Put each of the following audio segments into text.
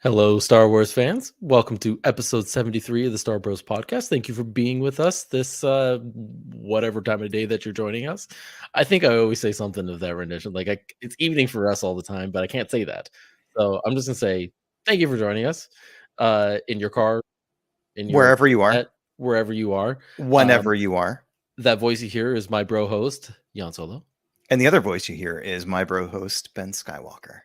Hello, Star Wars fans. Welcome to episode 73 of the Star Bros podcast. Thank you for being with us this whatever time of day that you're joining us. I think I always say something of that rendition. It's evening for us all the time, but I can't say that. So I'm just going to say thank you for joining us in your car, in your Wherever you are, pet, wherever you are. whenever you are. That voice you hear is my bro host, Jan Solo. And the other voice you hear is my bro host, Ben Skywalker.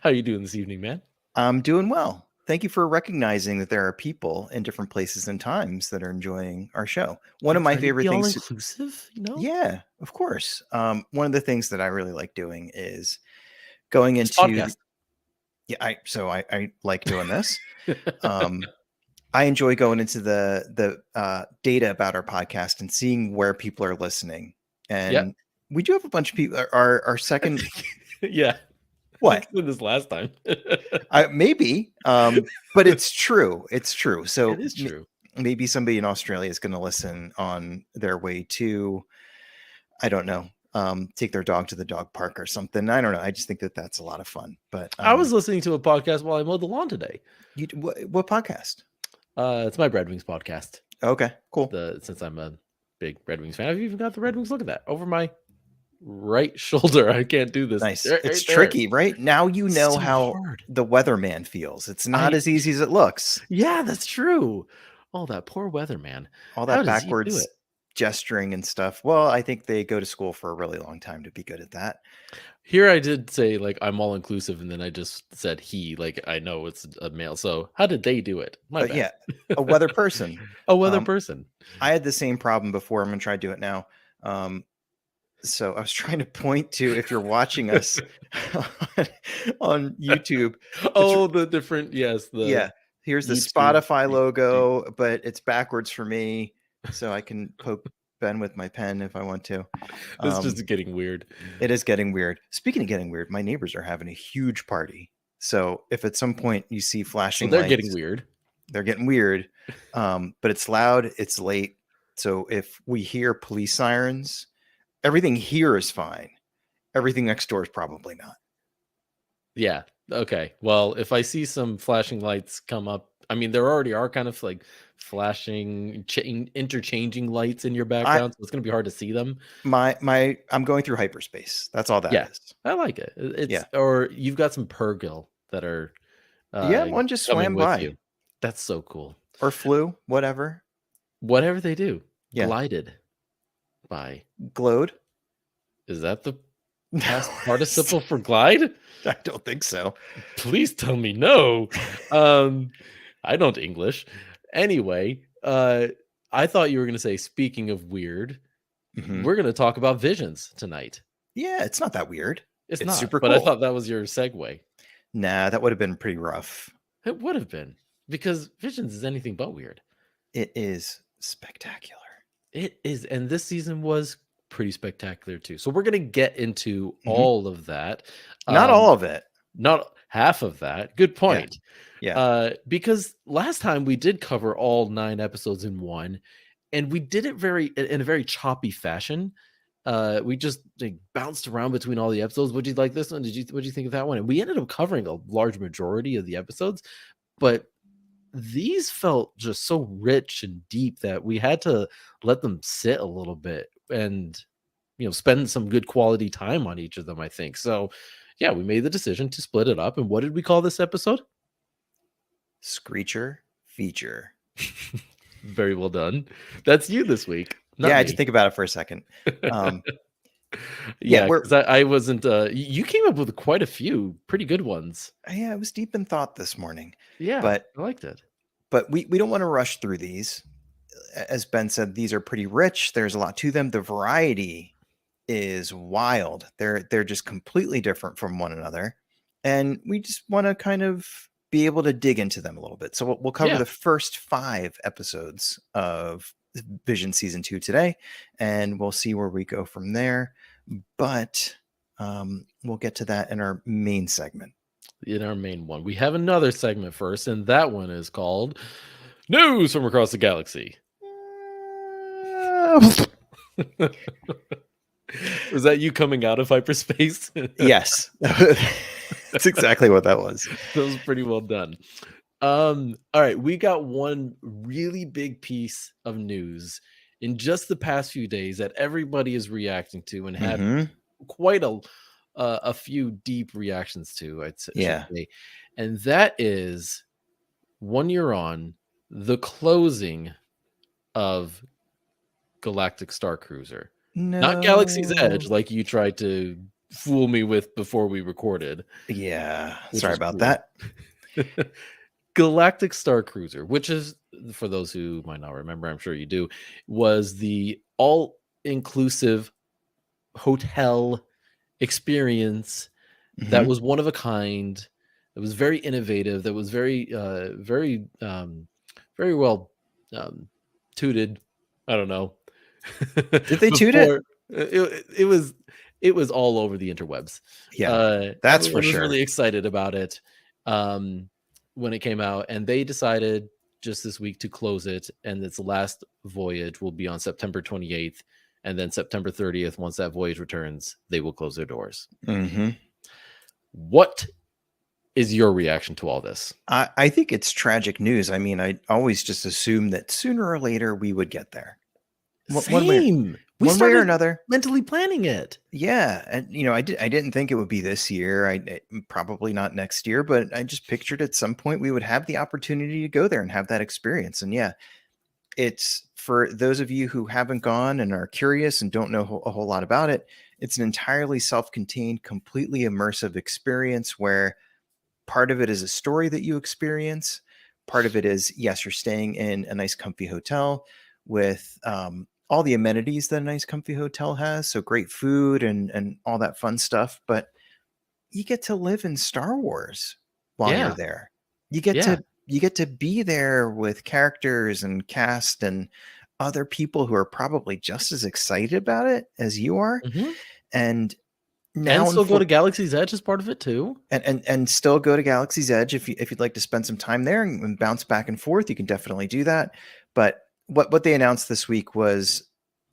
How you doing this evening, man? I'm doing well. Thank you for recognizing that there are people in different places and times that are enjoying our show. One of my favorite things. Inclusive, you know? Yeah, of course. One of the things that I really like doing is going This into. podcast. I like doing this. I enjoy going into the data about our podcast and seeing where people are listening. And we do have a bunch of people. Our second, yeah. What? I did this last time. Maybe, but it's true. It's true. So it is true. Maybe somebody in Australia is going to listen on their way to, I don't know, take their dog to the dog park or something. I don't know. I just think that that's a lot of fun. But I was listening to a podcast while I mowed the lawn today. What podcast? It's my Red Wings podcast. Okay, cool. Since I'm a big Red Wings fan, I've even got the Red Wings. Look at that over my right shoulder. I can't do this. Nice. It's tricky, right? Now you know how hard. The weatherman feels. It's not as easy as it looks. Yeah, that's true. Oh, that poor weatherman. All that backwards gesturing and stuff. Well, I think they go to school for a really long time to be good at that. Here I did say, I'm all inclusive, and then I just said he, I know it's a male. So how did they do it? My bad. Yeah, a weather person. A weather person. I had the same problem before. I'm going to try to do it now. So I was trying to point to, if you're watching us on YouTube. Oh, the different, yes. Here's the Spotify logo, but it's backwards for me. So I can poke Ben with my pen if I want to. It's just getting weird. It is getting weird. Speaking of getting weird, my neighbors are having a huge party. So if at some point you see flashing lights, getting weird. They're getting weird. But it's loud. It's late. So if we hear police sirens, everything here is fine. Everything next door is probably not. Yeah. Okay. Well, if I see some flashing lights come up, I mean, there already are kind of flashing, interchanging lights in your background, so it's going to be hard to see them. I'm going through hyperspace. That's all that is. I like it. Or you've got some Purrgil that are. One just swam by. You. That's so cool. Or flew, whatever. Whatever they do. Yeah. Glided by. Glowed. Is that the past participle for glide? I don't think so. Please tell me no. I don't English. Anyway, I thought you were going to say, speaking of weird, we're going to talk about Visions tonight. Yeah, it's not that weird. It's not super cool. But I thought that was your segue. Nah, that would have been pretty rough. It would have been, because Visions is anything but weird. It is spectacular. It is. And this season was pretty spectacular too. So we're going to get into all of that. Not all of it. Not half of that. Good point. Yeah. Because last time we did cover all 9 episodes in one, and we did it in a very choppy fashion. We just bounced around between all the episodes. Would you like this one? What did you think of that one? And we ended up covering a large majority of the episodes, but these felt just so rich and deep that we had to let them sit a little bit and spend some good quality time on each of them, I think. So yeah, we made the decision to split it up. And what did we call this episode? Screecher feature. Very well done. That's you this week. I had to think about it for a second. Because I wasn't. You came up with quite a few pretty good ones. Yeah, I was deep in thought this morning. Yeah, but I liked it. But we don't want to rush through these. As Ben said, these are pretty rich. There's a lot to them. The variety is wild. They're just completely different from one another, and we just want to kind of be able to dig into them a little bit. So we'll cover the first 5 episodes of Vision Season 2 today, and we'll see where we go from there. But we'll get to that in our main segment. In our main one, we have another segment first, and that one is called News from Across the Galaxy. Was that you coming out of hyperspace? Yes. That's exactly what that was. That was pretty well done. All right, we got one really big piece of news in just the past few days that everybody is reacting to and had Mm-hmm. quite a few deep reactions to, should Yeah. say, and that is 1 year on the closing of Galactic Starcruiser, not Galaxy's Edge, No. like you tried to fool me with before we recorded, Yeah. which Sorry was about cool. that. Galactic Starcruiser, which is, for those who might not remember, I'm sure you do, was the all inclusive hotel experience that Mm-hmm. was one of a kind. It was very innovative. That was very well um, tooted. I don't know. Did they toot it? Before it was all over the interwebs. Yeah, that's for Everyone was sure. really excited about it um, when it came out, and they decided just this week to close it. And its last voyage will be on September 28th, and then September 30th. Once that voyage returns, they will close their doors. Mm-hmm. What is your reaction to all this? I think it's tragic news. I mean, I always just assumed that sooner or later we would get there. One way, Same. We one way or started another. mentally planning it. Yeah, and I didn't think it would be this year. Probably not next year, but I just pictured at some point we would have the opportunity to go there and have that experience. And yeah, it's for those of you who haven't gone and are curious and don't know a whole lot about it. It's an entirely self-contained, completely immersive experience where part of it is a story that you experience. Part of it is, yes, you're staying in a nice, comfy hotel with all the amenities that a nice, comfy hotel has. So great food and all that fun stuff. But you get to live in Star Wars while you're Yeah. there. You get Yeah. to be there with characters and cast and other people who are probably just as excited about it as you are. Mhm. And And now, still go to Galaxy's Edge as part of it too. and still go to Galaxy's Edge if you'd like to spend some time there and bounce back and forth, you can definitely do that. But what they announced this week was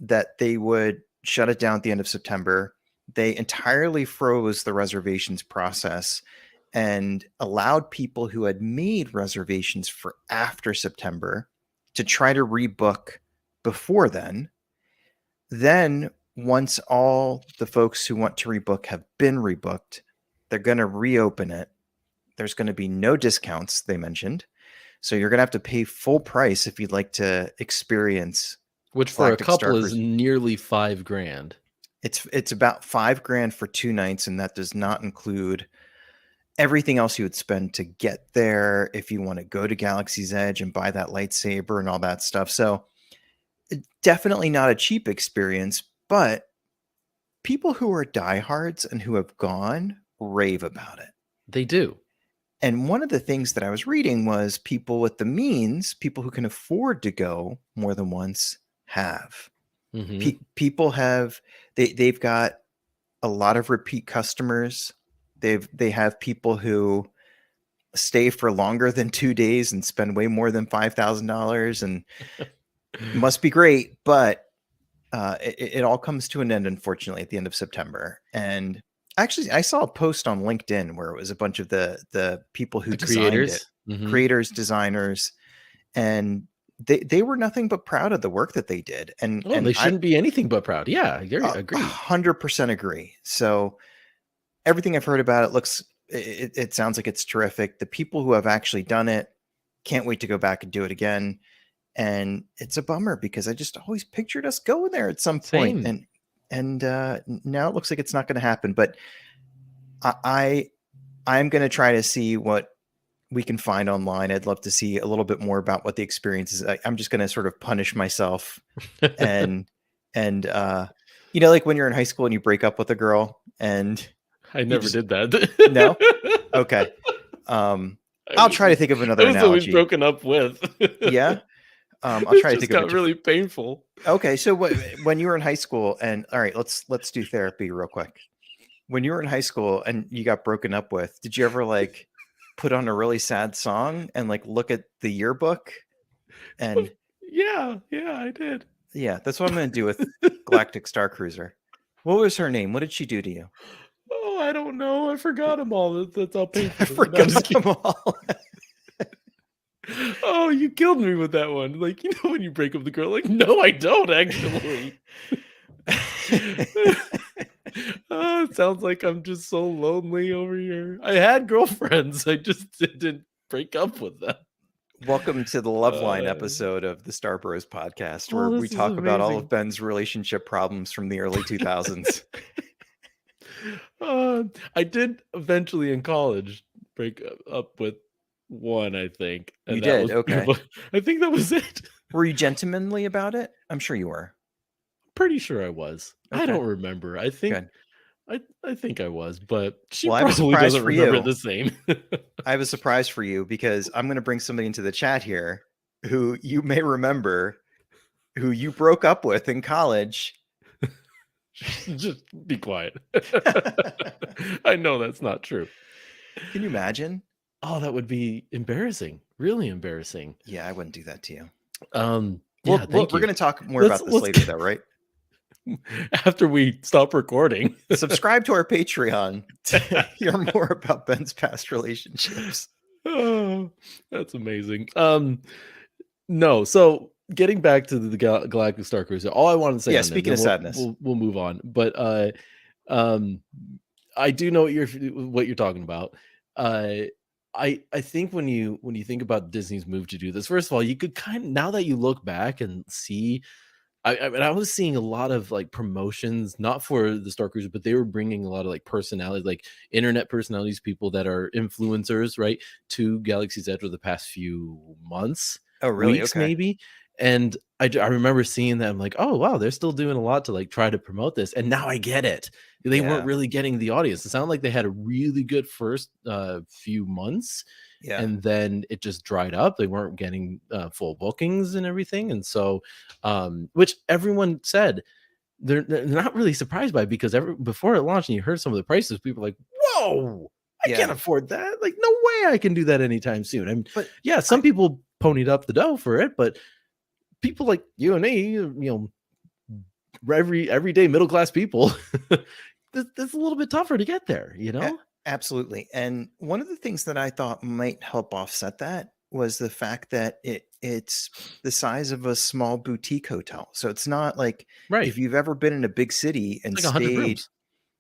that they would shut it down at the end of September. They entirely froze the reservations process and allowed people who had made reservations for after September to try to rebook before then. Then, once all the folks who want to rebook have been rebooked, they're going to reopen it. There's going to be no discounts, they mentioned. So you're going to have to pay full price if you'd like to experience Which for a Galactic couple is Starcruiser. nearly $5,000. It's about $5,000 for 2 nights, and that does not include everything else you would spend to get there if you want to go to Galaxy's Edge and buy that lightsaber and all that stuff. So definitely not a cheap experience, but people who are diehards and who have gone rave about it. They do. And one of the things that I was reading was people with the means, people who can afford to go more than once, have. Mhm. People have they've got a lot of repeat customers. They have people who stay for longer than 2 days and spend way more than $5,000, and must be great, but it all comes to an end, unfortunately, at the end of September. And actually, I saw a post on LinkedIn where it was a bunch of the people who The designed it, creators. Mhm. creators, designers, and they were nothing but proud of the work that they did. And Oh, and they I shouldn't be anything but proud. Yeah, agreed. 100% agree. So everything I've heard about it looks, it sounds like it's terrific. The people who have actually done it can't wait to go back and do it again. And it's a bummer because I just always pictured us going there at some point, Same. and now it looks like it's not going to happen. But I'm going to try to see what we can find online. I'd love to see a little bit more about what the experience is. I'm just going to sort of punish myself and like when you're in high school and you break up with a girl and I you never just did that. no. Okay. I'll try to think of I another was always analogy. broken up with. Yeah. I'll It try to just think of a got really painful. Okay, so when you were in high school, and all right, let's do therapy real quick. When you were in high school and you got broken up with, did you ever like put on a really sad song and like look at the yearbook? And Yeah, I did. yeah, that's what I'm going to do with Galactic Starcruiser. What was her name? What did she do to you? Oh, I don't know. I forgot them all. That's how painful. I No, I'm forgot just kidding. them all. Oh, you killed me with that one. Like, when you break up the girl, like, no, I don't actually. Oh, it sounds like I'm just so lonely over here. I had girlfriends. I just didn't break up with them. Welcome to the Love Line episode of the Star Bros podcast, where we this is talk about all of amazing. Ben's relationship problems from the early 2000s. I did eventually in college break up with one, I think. And You that did? was Okay. I think that was it. Were you gentlemanly about it? I'm sure you were. Pretty sure I was. I Okay. don't remember. I think Good. I think I was, but she Well, I have a probably surprise doesn't for remember you. it the same. I have a surprise for you because I'm going to bring somebody into the chat here who you may remember, who you broke up with in college. Just be quiet. I know that's not true. Can you imagine? Oh, that would be embarrassing. Really embarrassing. Yeah, I wouldn't do that to you. Yeah, thank we're you. going to talk more about this later, though, right? After we stop recording. Subscribe to our Patreon to hear more about Ben's past relationships. Oh, that's amazing. No, so getting back to the Galactic Starcruiser, all I wanted to say. Yeah, on speaking of sadness, we'll move on. But I do know what you're talking about. I think when you think about Disney's move to do this, first of all, you could now that you look back and see. I mean, I was seeing a lot of like promotions, not for the Star Cruiser, but they were bringing a lot of like personalities, like internet personalities, people that are influencers, right, to Galaxy's Edge over the past few months, oh really? weeks, Okay. maybe. And I remember seeing that. I'm like, oh wow, they're still doing a lot to like try to promote this. And now I get it. They weren't really getting the audience. It sounded like they had a really good first few months. Yeah. And then it just dried up. They weren't getting full bookings and everything. And so, which everyone said they're not really surprised by, because before it launched and you heard some of the prices, people were like, whoa, I can't afford that. Like, no way I can do that anytime soon. I mean, but yeah, some people ponied up the dough for it, but people like you and me, everyday middle class people, that's a little bit tougher to get there, Absolutely. And one of the things that I thought might help offset that was the fact that it's the size of a small boutique hotel. So it's not like if you've ever been in a big city and it's like 100 stayed, rooms.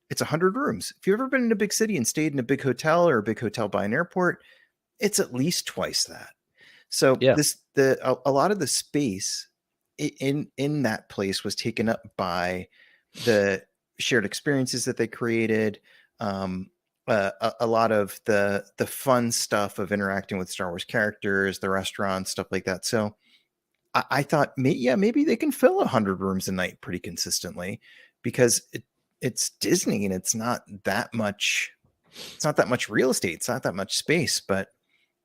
It's 100 rooms. If you've ever been in a big city and stayed in a big hotel or a big hotel by an airport, it's at least twice that. So a lot of the space in that place was taken up by the shared experiences that they created. A lot of the fun stuff of interacting with Star Wars characters, the restaurants, stuff like that. So I thought, maybe they can fill 100 rooms a night pretty consistently, because it's Disney and it's not that much real estate. It's not that much space, but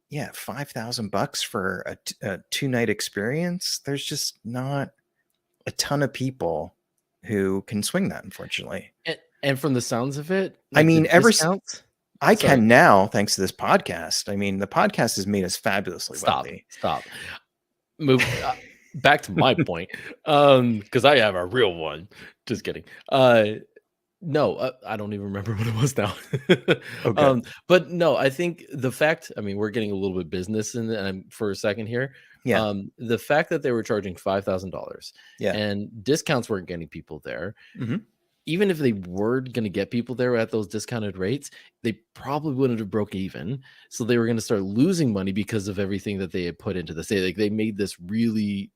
yeah, $5,000 for a 2-night experience. There's just not a ton of people who can swing that, unfortunately. And from the sounds of it, I mean, I Sorry. can now, thanks to this podcast. I mean, the podcast has made us fabulously wealthy. Stop. Move back to my point, because I have a real one. Just kidding. No, I don't even remember what it was now. Okay. But no, I think the fact, I mean, we're getting a little bit business in it for a second here. Yeah. The fact that they were charging $5,000 Yeah. and discounts weren't getting people there. Mm-hmm. Even if they were going to get people there at those discounted rates, they probably wouldn't have broke even. So they were going to start losing money because of everything that they had put into this. Like, they made this really,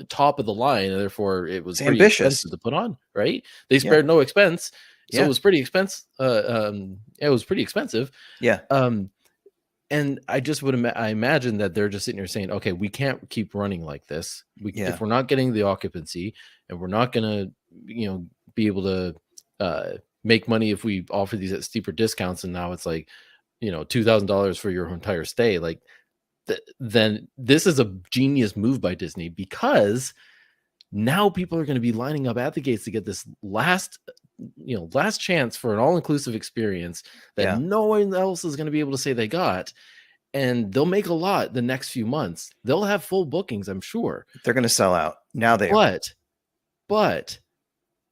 top of the line, and therefore it was pretty expensive to put on. Right? They spared no expense, so it was pretty expensive. It was pretty expensive. Yeah. And I just I imagine that they're just sitting here saying, okay, we can't keep running like this. If we're not getting the occupancy, and we're not going to, be able to make money if we offer these at steeper discounts, and now it's like, $2,000 for your entire stay. Like, then this is a genius move by Disney, because now people are going to be lining up at the gates to get this last chance for an all-inclusive experience that no one else is going to be able to say they got. And they'll make a lot the next few months. They'll have full bookings, I'm sure. They're going to sell out. Now they but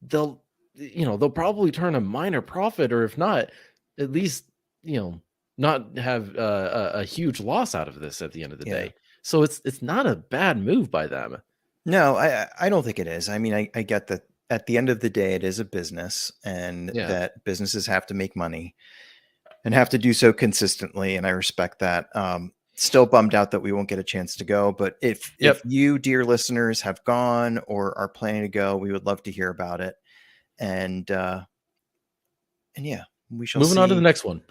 they'll they'll probably turn a minor profit, or if not, at least, not have a huge loss out of this at the end of the Yeah. day. So it's not a bad move by them. No, I don't think it is. I mean, I get that at the end of the day, it is a business, and Yeah. that businesses have to make money and have to do so consistently. And I respect that. Still bummed out that we won't get a chance to go. But if you, dear listeners, have gone or are planning to go, we would love to hear about it. And yeah, we shall Moving on to the see. next one.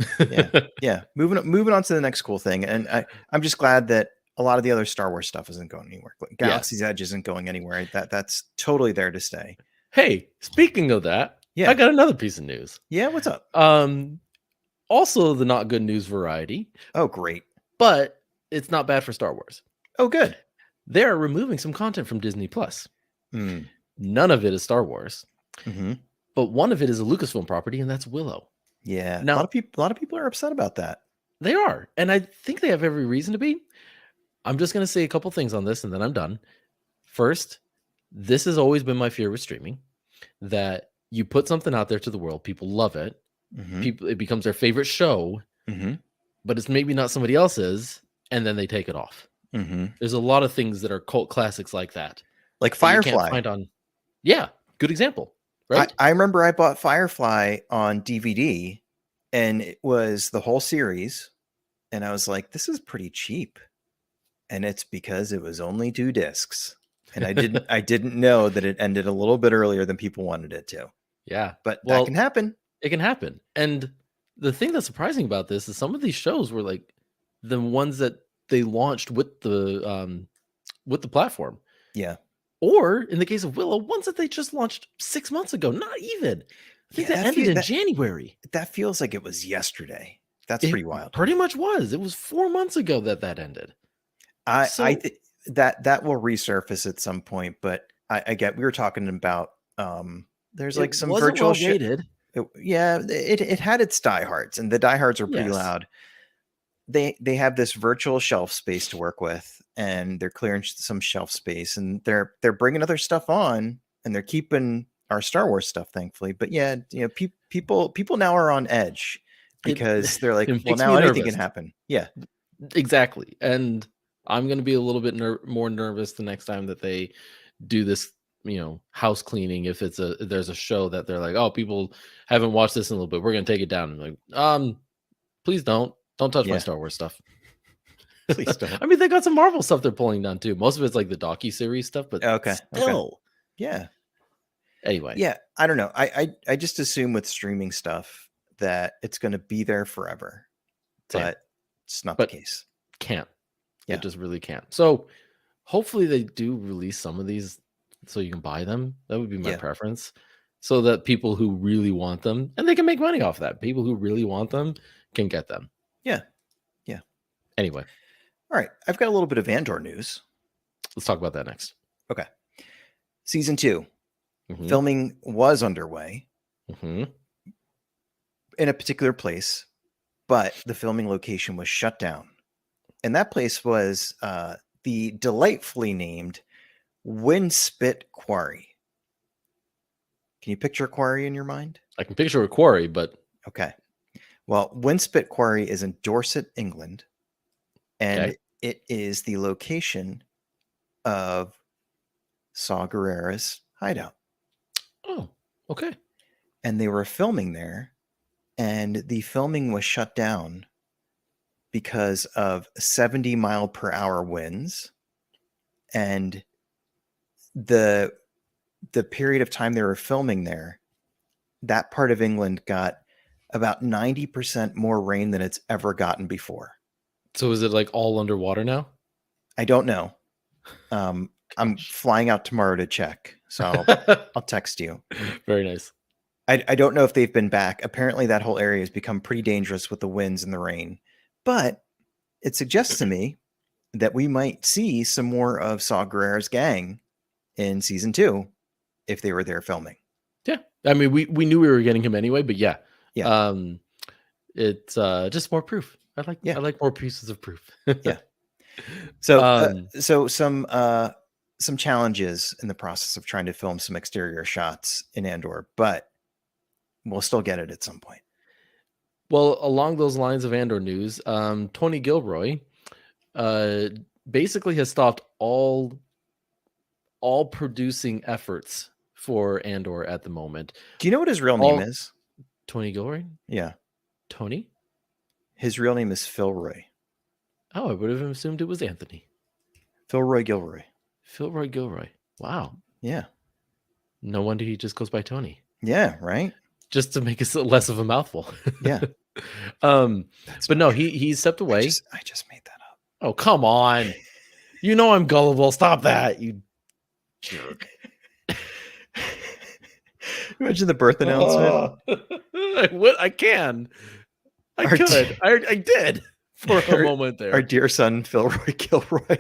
Yeah. Moving on to the next cool thing. And I'm just glad that a lot of the other Star Wars stuff isn't going anywhere. Like Galaxy's Edge isn't going anywhere. That's totally there to stay. Hey, speaking of that, I got another piece of news. Yeah, what's up? Also the not good news variety. Oh, great. But it's not bad for Star Wars. Oh, good. They're removing some content from Disney Plus. None of it is Star Wars. Mm-hmm. But one of it is a Lucasfilm property, and that's Willow. Yeah. Now, a lot of people are upset about that. They are. And I think they have every reason to be. I'm just going to say a couple things on this, and then I'm done. First, this has always been my fear with streaming, that you put something out there to the world, people love it, it becomes their favorite show, but it's maybe not somebody else's, and then they take it off. There's a lot of things that are cult classics like that. Like Firefly. You can't find on... Yeah, good example. Right? I remember I bought Firefly on DVD, and it was the whole series, and I was like, this is pretty cheap. And it's because it was only 2 discs. And I didn't know that it ended a little bit earlier than people wanted it to. Yeah. But that can happen. It can happen. And the thing that's surprising about this is some of these shows were like the ones that they launched with the platform. Yeah. Or in the case of Willow, ones that they just launched 6 months ago. Not even. I think that ended in January. That feels like it was yesterday. That's pretty wild. Pretty much was. It was 4 months ago that ended. I think that will resurface at some point, but I get, we were talking about there's like some virtual shit. It had its diehards, and the diehards are pretty loud. They have this virtual shelf space to work with, and they're clearing some shelf space, and they're bringing other stuff on, and they're keeping our Star Wars stuff, thankfully. But yeah, people now are on edge because they're like, well, now anything can happen. Yeah, exactly. And I'm going to be a little bit more nervous the next time that they do this, house cleaning. If there's a show that they're like, oh, people haven't watched this in a little bit, we're going to take it down. I'm like, please don't touch my Star Wars stuff. Please don't. I mean, they got some Marvel stuff they're pulling down too. Most of it's like the docu-series stuff, but still. Yeah. Anyway. Yeah. I don't know. I just assume with streaming stuff that it's going to be there forever. Same. But it's not the case. Can't. Yeah. It just really can't. So hopefully they do release some of these so you can buy them. That would be my preference. So that people who really want them, and they can make money off that. People who really want them can get them. Yeah. Yeah. Anyway. All right. I've got a little bit of Andor news. Let's talk about that next. Okay. Season 2. Filming was underway in a particular place, but the filming location was shut down. And that place was the delightfully named Windspit Quarry. Can you picture a quarry in your mind? I can picture a quarry, but... Okay. Well, Windspit Quarry is in Dorset, England. And it is the location of Saw Gerrera's hideout. Oh, okay. And they were filming there, and the filming was shut down because of 70-mile-per-hour winds, and the period of time they were filming there, that part of England got about 90% more rain than it's ever gotten before. So is it like all underwater now? I don't know. I'm flying out tomorrow to check, so I'll text you. Very nice. I don't know if they've been back. Apparently that whole area has become pretty dangerous with the winds and the rain. But it suggests to me that we might see some more of Saw Gerrera's gang in season 2 if they were there filming. Yeah. I mean, we knew we were getting him anyway, but yeah. It's just more proof. I like more pieces of proof. Yeah. So some challenges in the process of trying to film some exterior shots in Andor, but we'll still get it at some point. Well, along those lines of Andor news, Tony Gilroy basically has stopped all producing efforts for Andor at the moment. Do you know what his real name is? Tony Gilroy? Yeah. Tony? His real name is Philroy. Oh, I would have assumed it was Anthony. Philroy Gilroy. Philroy Gilroy. Wow. Yeah. No wonder he just goes by Tony. Yeah, right? Just to make it less of a mouthful. Yeah. But no, he stepped away. I just made that up. Oh, come on. You know I'm gullible. Stop that, you jerk. Imagine the birth announcement. I can. I could. I did for a moment there. Our dear son, Philroy Gilroy,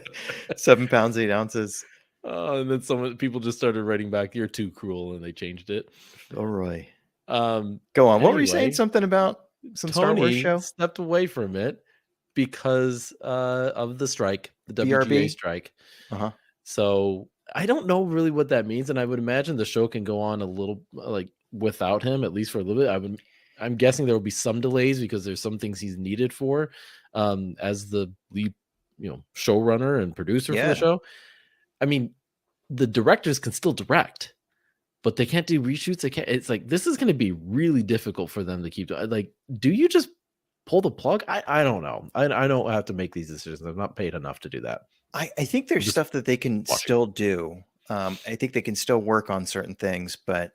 7 pounds, 8 ounces. And then people just started writing back, "You're too cruel," and they changed it. Philroy. Go on. Anyway, what were you saying? Something about some Star Wars show? Stepped away from it because of the strike, the WGA strike. So I don't know really what that means, and I would imagine the show can go on a little like without him, at least for a little bit. I'm guessing there will be some delays because there's some things he's needed for as the lead, showrunner and producer for the show. I mean, the directors can still direct, but they can't do reshoots. They can't. It's like this is going to be really difficult for them to keep. Like, do you just pull the plug? I don't know. I don't have to make these decisions. I'm not paid enough to do that. I think there's stuff that they can still do. I think they can still work on certain things, but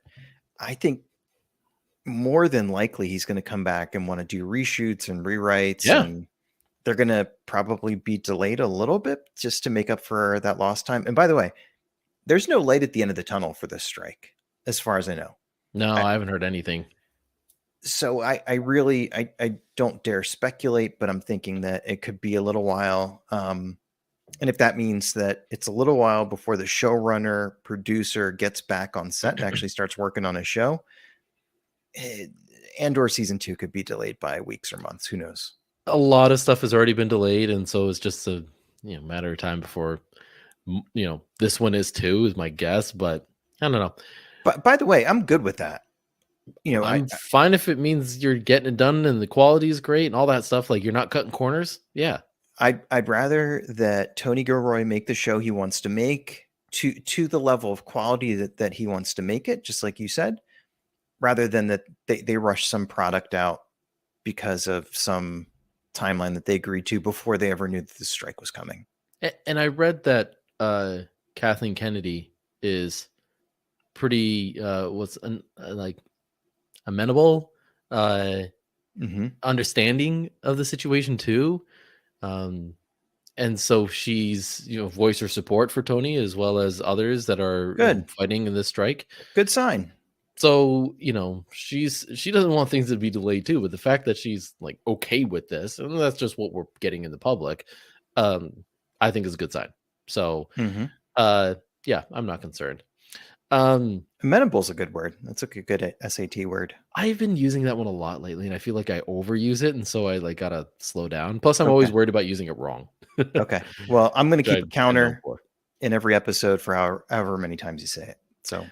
I think more than likely he's going to come back and want to do reshoots and rewrites. Yeah. And they're going to probably be delayed a little bit just to make up for that lost time. And by the way, there's no light at the end of the tunnel for this strike, as far as I know. No, I haven't heard anything. So I really don't dare speculate, but I'm thinking that it could be a little while. And if that means that it's a little while before the showrunner producer gets back on set and actually starts working on a show, Andor season 2 could be delayed by weeks or months. Who knows? A lot of stuff has already been delayed, and so it's just a matter of time before this one is too, is my guess. But I don't know. But by the way, I'm good with that. I'm fine if it means you're getting it done and the quality is great and all that stuff. Like you're not cutting corners. Yeah. I'd rather that Tony Gilroy make the show he wants to make to the level of quality that he wants to make it, just like you said, rather than that they rush some product out because of some timeline that they agreed to before they ever knew that the strike was coming. And I read that Kathleen Kennedy is pretty amenable, understanding of the situation too. And so she's, voiced her support for Tony as well as others that are fighting in this strike. Good sign. So, she doesn't want things to be delayed too, but the fact that she's like okay with this, and that's just what we're getting in the public, I think is a good sign. So, yeah, I'm not concerned. Amenable is a good word. That's a good SAT word. I've been using that one a lot lately, and I feel like I overuse it, and so I gotta slow down. Plus, I'm always worried about using it wrong. Okay. Well, I'm going to keep a counter in every episode for however many times you say it. So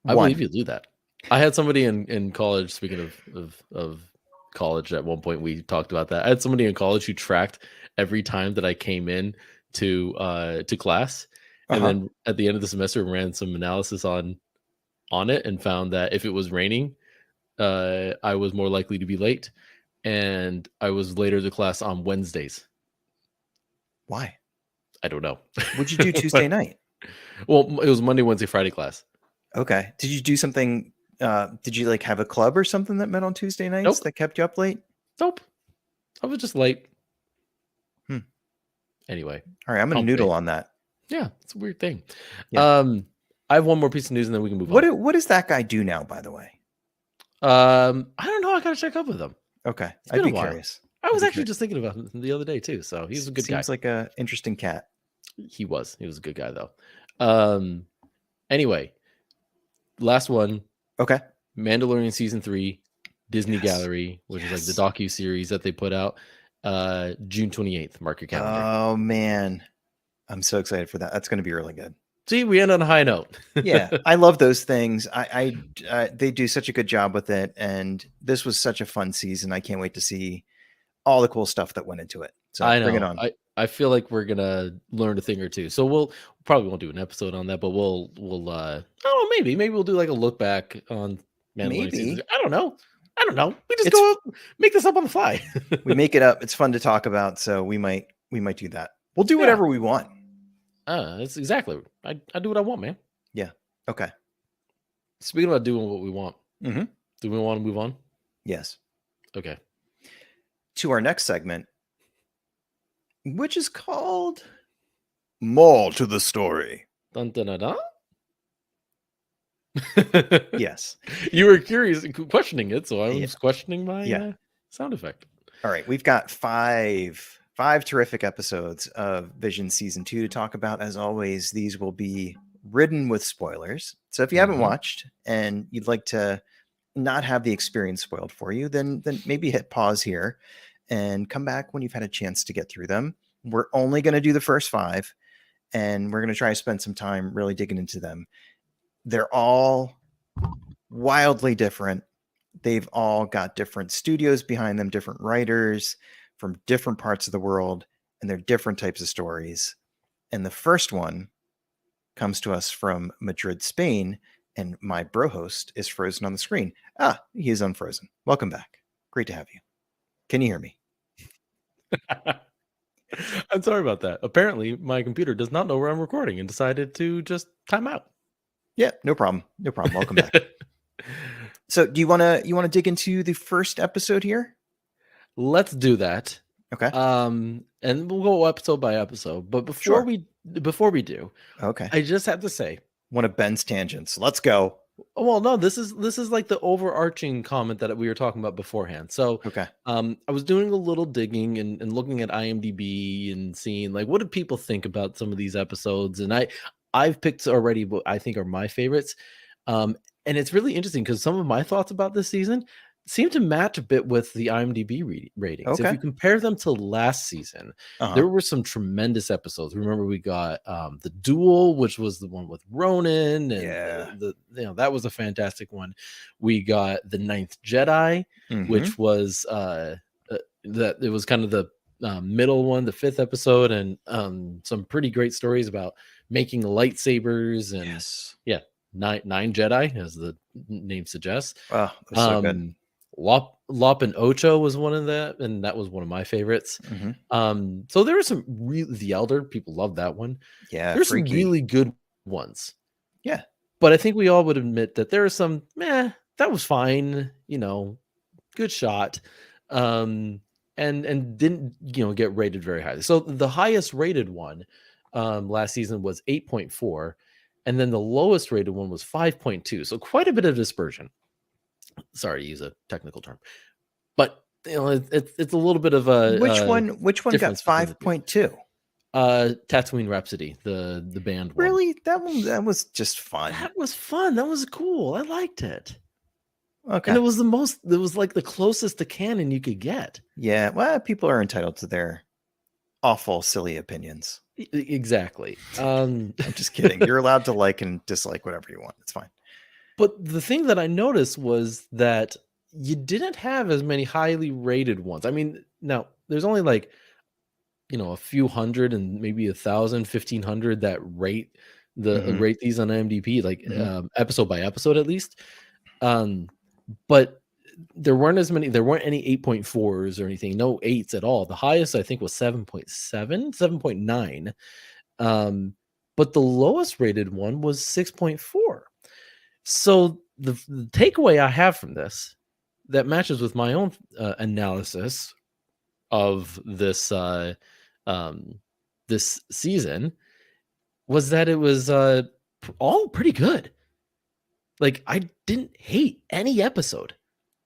I believe you do that. I had somebody in college, speaking of college, at one point we talked about that. I had somebody in college who tracked every time that I came in to class. And then at the end of the semester, ran some analysis on it and found that if it was raining, I was more likely to be late, and I was later to class on Wednesdays. Why? I don't know. What'd you do Tuesday night? Well, it was Monday, Wednesday, Friday class. Okay. Did you do something? Did you have a club or something that met on Tuesday nights that kept you up late? Nope. I was just late. Anyway. All right. I'm going to noodle on that. Yeah, it's a weird thing. Yeah. I have one more piece of news and then we can move on. What does that guy do now, by the way? I don't know. I got to check up with him. Okay. I'd be curious. I was actually just thinking about him the other day too. So he's a good guy. Seems like an interesting cat. He was a good guy though. Anyway, last one. Okay. Mandalorian season 3, Disney Gallery, which is like the docu-series that they put out. June 28th. Mark your calendar. Oh man. I'm so excited for that. That's going to be really good. See, we end on a high note. Yeah, I love those things. They do such a good job with it, and this was such a fun season. I can't wait to see all the cool stuff that went into it. So I bring it know. on. I feel like we're gonna learn a thing or two. So we'll probably won't do an episode on that, but we'll I don't know, maybe we'll do like a look back on Mandalorian season. Maybe I don't know. I don't know. We just it's go up, make this up on the fly. we make it up. It's fun to talk about, so we might do that. We'll do Yeah. whatever we want. That's exactly. I do what I want, man. Yeah. Okay. Speaking about doing what we want, Mm-hmm. do we want to move on? Yes. Okay. To our next segment, which is called More to the Story. Dun, dun, dun, dun. Yes. You were curious, questioning it, so I was Yeah. questioning my Yeah. sound effect. All right, we've got five terrific episodes of Vision Season 2 to talk about. As always, these will be ridden with spoilers. So if you haven't Mhm. watched and you'd like to not have the experience spoiled for you, then maybe hit pause here and come back when you've had a chance to get through them. We're only going to do the first 5, and we're going to try to spend some time really digging into them. They're all wildly different. They've all got different studios behind them, different writers from different parts of the world, and they're different types of stories. And the first one comes to us from Madrid, Spain, and my bro host is frozen on the screen. He is unfrozen. Welcome back. Great to have you. Can you hear me? I'm sorry about that. Apparently, my computer does not know where I'm recording and decided to just time out. Yeah, no problem. No problem. Welcome back. So, do you want to dig into the first episode here? Let's do that. Okay. And we'll go episode by episode. But before we do, Okay. I just have to say, One of Ben's tangents. Let's go. well, no, this is like the overarching comment that we were talking about beforehand. So, Okay. I was doing a little digging and looking at IMDb and seeing like what do people think about some of these episodes, and I've picked already what I think are my favorites. And it's really interesting because some of my thoughts about this season seem to match a bit with the IMDb ratings. If Okay. you compare them to last season, Uh-huh. there were some tremendous episodes. Remember, we got the Duel, which was the one with Ronan, and Yeah. that was a fantastic one. We got the Ninth Jedi, Mhm. which was that it was kind of the middle one, the 5th episode, and some pretty great stories about making lightsabers and Yes. nine Jedi, as the name suggests. Oh, that's so good. Lop and Ocho was one of that, and that was one of my favorites. Mhm. So there were some The Elder, people love that one. Yeah, There's some freaky. really good ones. Yeah. But I think we all would admit that there are some, that was fine, good shot. And didn't, get rated very highly. So the highest rated one last season was 8.4, and then the lowest rated one was 5.2. So quite a bit of dispersion. Sorry to use a technical term, but it's a little bit of a Which one got difference between the two. 5.2? Tatooine Rhapsody, the band one. Really? That was just fun. That was fun. That was cool. I liked it. Okay. And it was like the closest to canon you could get. Yeah, well, people are entitled to their awful, silly opinions. Exactly. I'm just kidding. You're allowed to like and dislike whatever you want. It's fine. But the thing that I noticed was that you didn't have as many highly rated ones. I mean, now there's only like, a few hundred and maybe 1,000, 1,500 that rate rate these on IMDb, like episode by episode at least. But there weren't any 8.4s or anything, no 8s at all. The highest I think was 7.7, 7.9. But the lowest rated one was 6.4. So the takeaway I have from this that matches with my own analysis of this this season was that it was all pretty good. Like, I didn't hate any episode.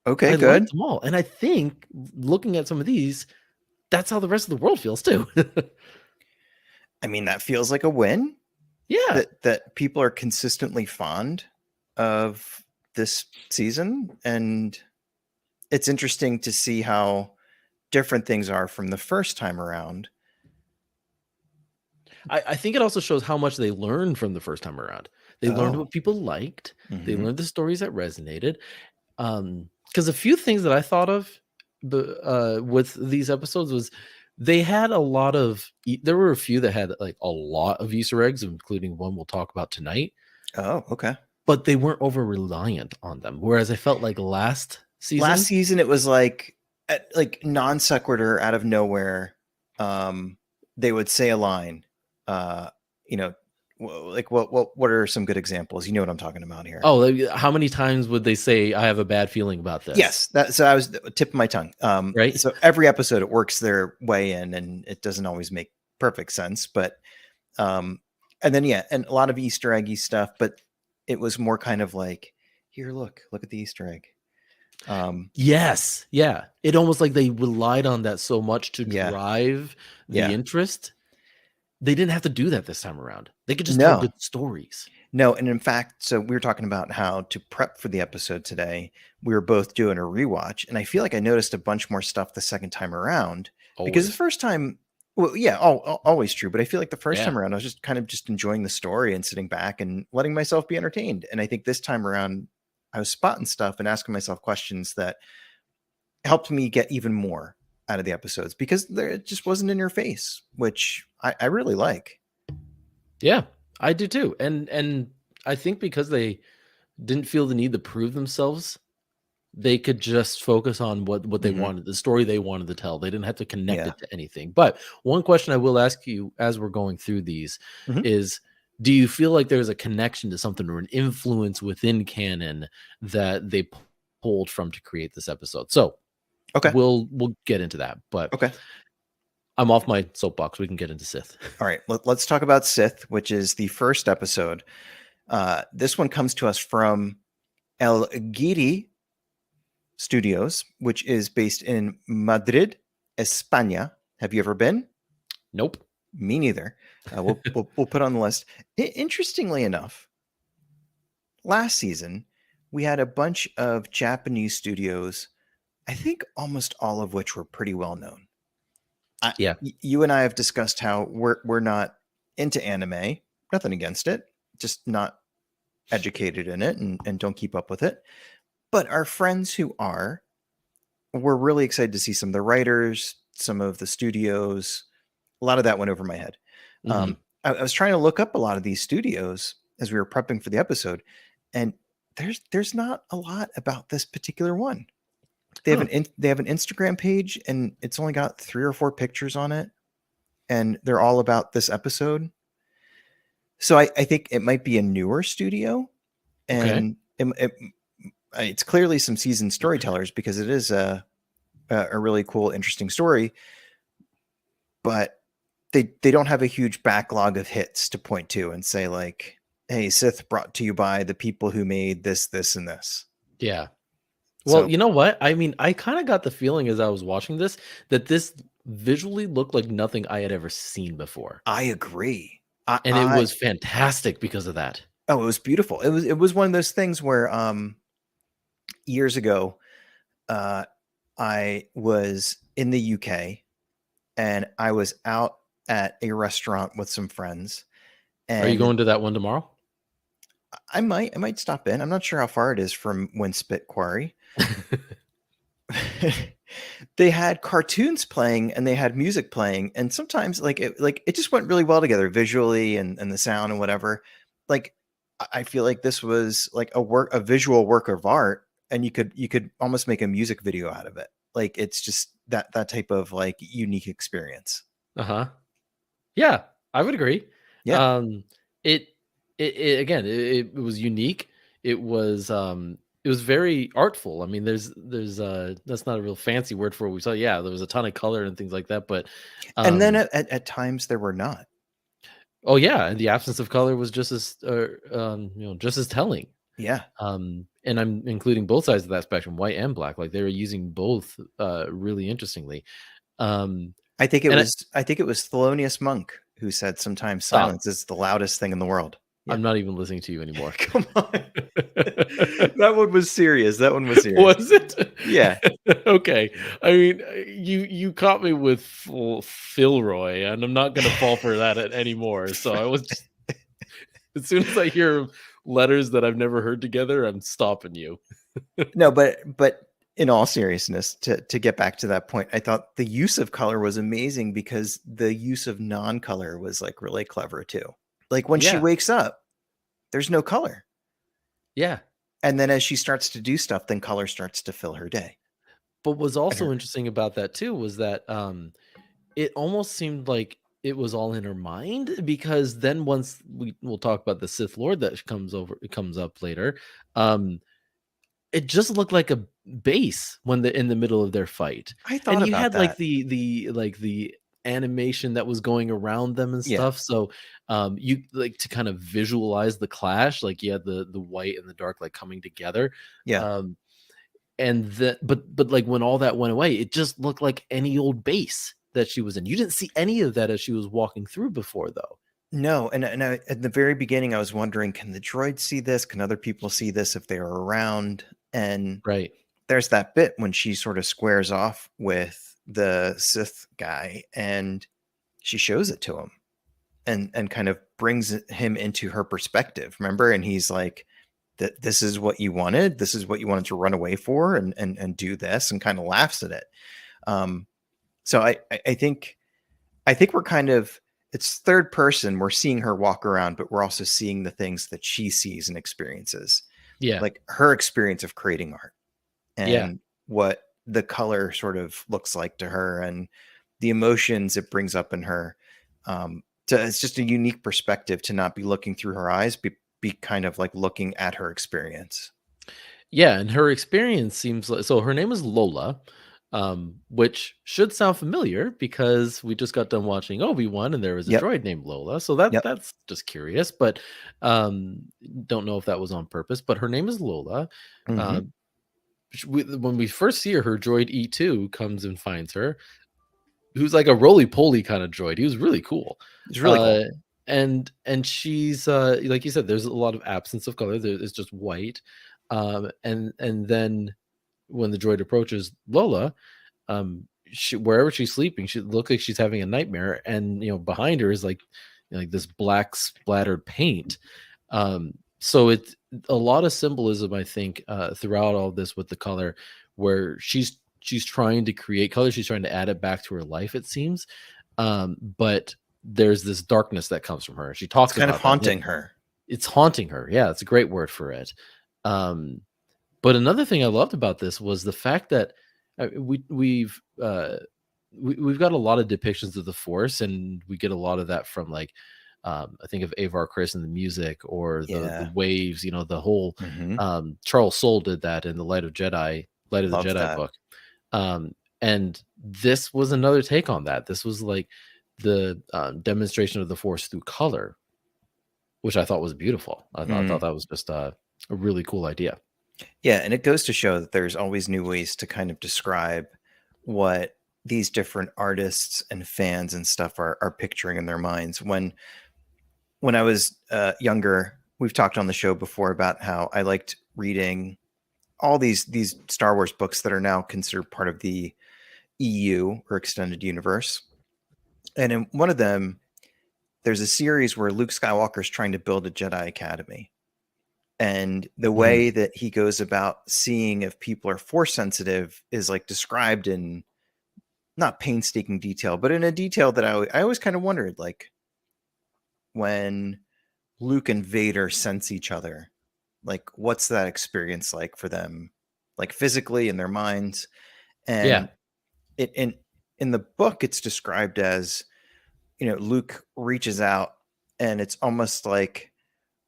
Okay, I good. liked them all, and I think looking at some of these, that's how the rest of the world feels too. I mean, that feels like a win. Yeah, That people are consistently fond of this season, and it's interesting to see how different things are from the first time around. I think it also shows how much they learned from the first time around. They learned Oh. what people liked. They Hmm. learned the stories that resonated. Because a few things that I thought of, with these episodes was they had a lot of. There were a few that had like a lot of Easter eggs, including one we'll talk about tonight. Oh, okay. But they weren't over reliant on them. Whereas I felt like last Last season. season, it was like non sequitur out of nowhere. They would say a line. Uh, you know, like what are some good examples? You know what I'm talking about here. Oh, like, how many times would they say, "I have a bad feeling about this"? Yes, that so I was tip of my tongue. Right? So every episode it works their way in, and it doesn't always make perfect sense, but um, and then yeah, and a lot of Easter eggy stuff, but it was more kind of like, here, look at the Easter egg. Yes. Yeah. It almost like they relied on that so much to Yeah, drive the yeah, interest. They didn't have to do that this time around. They could just tell no, good stories. no, and in fact, so we were talking about how to prep for the episode today. We were both doing a rewatch, and I feel like I noticed a bunch more stuff the second time around because the Always. first time, well, yeah, always true. But I feel like the first Yeah. time around, I was just kind of just enjoying the story and sitting back and letting myself be entertained. And I think this time around, I was spotting stuff and asking myself questions that helped me get even more out of the episodes because it just wasn't in your face, which I really like. Yeah. I do too. And I think because they didn't feel the need to prove themselves, they could just focus on what they Hmm. wanted, the story they wanted to tell. They didn't have to connect Yeah. it to anything. But one question I will ask you as we're going through these Hmm. is, do you feel like there's a connection to something or an influence within canon that they pulled from to create this episode? So Okay. we'll get into that, but Okay. I'm off my soapbox. We can get into Sith. All right, let's talk about Sith, which is the first episode. This one comes to us from El Giri Studios, which is based in Madrid, España. Have you ever been? Nope. Me neither. We'll put on the list. Interestingly enough, last season we had a bunch of Japanese studios. I think almost all of which were pretty well known. Yeah. You and I have discussed how we're not into anime. Nothing against it, just not educated in it and don't keep up with it. But our friends who are, were really excited to see some of the writers, some of the studios. A lot of that went over my head. Hmm. I was trying to look up a lot of these studios as we were prepping for the episode, and there's not a lot about this particular one. Huh. They have an Instagram page, and it's only got 3 or 4 pictures on it, and they're all about this episode. So I think it might be a newer studio, Okay. and it's clearly some seasoned storytellers because it is a really cool, interesting story. But they don't have a huge backlog of hits to point to and say like, "Hey, Sith brought to you by the people who made this, this, and this." Yeah. Well, So you know what? I mean, I kind of got the feeling as I was watching this that this visually looked like nothing I had ever seen before. I agree. And it was fantastic because of that. Oh, it was beautiful. It was one of those things where years ago, uh, I was in the UK and I was out at a restaurant with some friends, Are you and going to that one tomorrow? I might stop in. I'm not sure how far it is from Winspit Quarry. They had cartoons playing and they had music playing, and sometimes like it just went really well together visually and the sound and whatever. Like I feel like this was like a visual work of art, and you could almost make a music video out of it. Like it's just that type of like unique experience. Uh-huh. Yeah, I would agree. Yeah. Um, it it again, it was unique. It was very artful. I mean, there's that's not a real fancy word for what we saw. Yeah, there was a ton of color and things like that, but And then um at times there were not. oh yeah, and the absence of color was just as just as telling. Yeah. And I'm including both sides of that spectrum, white and black. Like they were using both really interestingly. Um I think it and was I think it was Thelonious Monk who said sometimes stop. silence is the loudest thing in the world. Yeah. I'm not even listening to you anymore. Come on. That one was serious. That one was serious. Was it? Yeah. Okay. I mean, you caught me with Philroy, and I'm not gonna fall for that anymore. So I was just, as soon as I hear letters that I've never heard together, I'm stopping you. No, but in all seriousness, to get back to that point, I thought the use of color was amazing because the use of non-color was like really clever too. Like when she Yeah, wakes up, there's no color. yeah. And then as she starts to do stuff, then color starts to fill her day. But what's And her also interesting about that too was that it almost seemed like it was all in her mind, because then once we'll talk about the Sith Lord that comes up later, um, it just looked like a base when in the middle of their fight. I thought And you about had like that. the animation that was going around them and Yeah. stuff. So you like to kind of visualize the clash, like you had the white and the dark like coming together. Yeah. Um and but like when all that went away, it just looked like any old base that she was in. You didn't see any of that as she was walking through before, though. No, and at the very beginning, I was wondering, can the droids see this? Can other people see this if they are around? And Right. there's that bit when she sort of squares off with the Sith guy, and she shows it to him, and kind of brings him into her perspective. Remember, and he's like, "That this is what you wanted. This is what you wanted to run away for, and do this," and kind of laughs at it. Um, so I think we're kind of, it's third person. We're seeing her walk around, but we're also seeing the things that she sees and experiences, Yeah. like her experience of creating art Yeah. and what the color sort of looks like to her and the emotions it brings up in her. It's just a unique perspective to not be looking through her eyes, be kind of like looking at her experience. Yeah, and her experience seems like, so her name is Lola, which should sound familiar because we just got done watching Obi-Wan and there was a Yep. droid named Lola. So that Yep. that's just curious, but um don't know if that was on purpose, but her name is Lola. Hmm. Um when we first see her, her droid E2 comes and finds her, who's like a roly-poly kind of droid. He was really cool. It's really Uh cool. and she's like you said, there's a lot of absence of color. It's just white. And then when the droid approaches Lola, wherever she's sleeping, she looks like she's having a nightmare, and behind her is like this black splattered paint. So it's a lot of symbolism, I think, throughout all this with the color, where she's trying to create color, she's trying to add it back to her life, it seems. But there's this darkness that comes from her. She It's talks kind of about that. haunting her. It's haunting her. Yeah, it's a great word for it. Um, but another thing I loved about this was the fact that we've got a lot of depictions of the Force, and we get a lot of that from like I think of Avar Chris and the music, or the Yeah. waves. The whole Hmm. Charles Soule did that in the Light of the Love Jedi that. book. And this was another take on that. This was like the demonstration of the Force through color, which I thought was beautiful. I thought that was just a really cool idea. Yeah, and it goes to show that there's always new ways to kind of describe what these different artists and fans and stuff are picturing in their minds. When I was younger, we've talked on the show before about how I liked reading all these Star Wars books that are now considered part of the EU or extended universe. And in one of them, there's a series where Luke Skywalker is trying to build a Jedi Academy. And the Mhm. way that he goes about seeing if people are force sensitive is like described in not painstaking detail, but in a detail that I always kind of wondered, like when Luke and Vader sense each other, like what's that experience like for them, like physically in their minds? Yeah. And it in the book, it's described as, Luke reaches out and it's almost like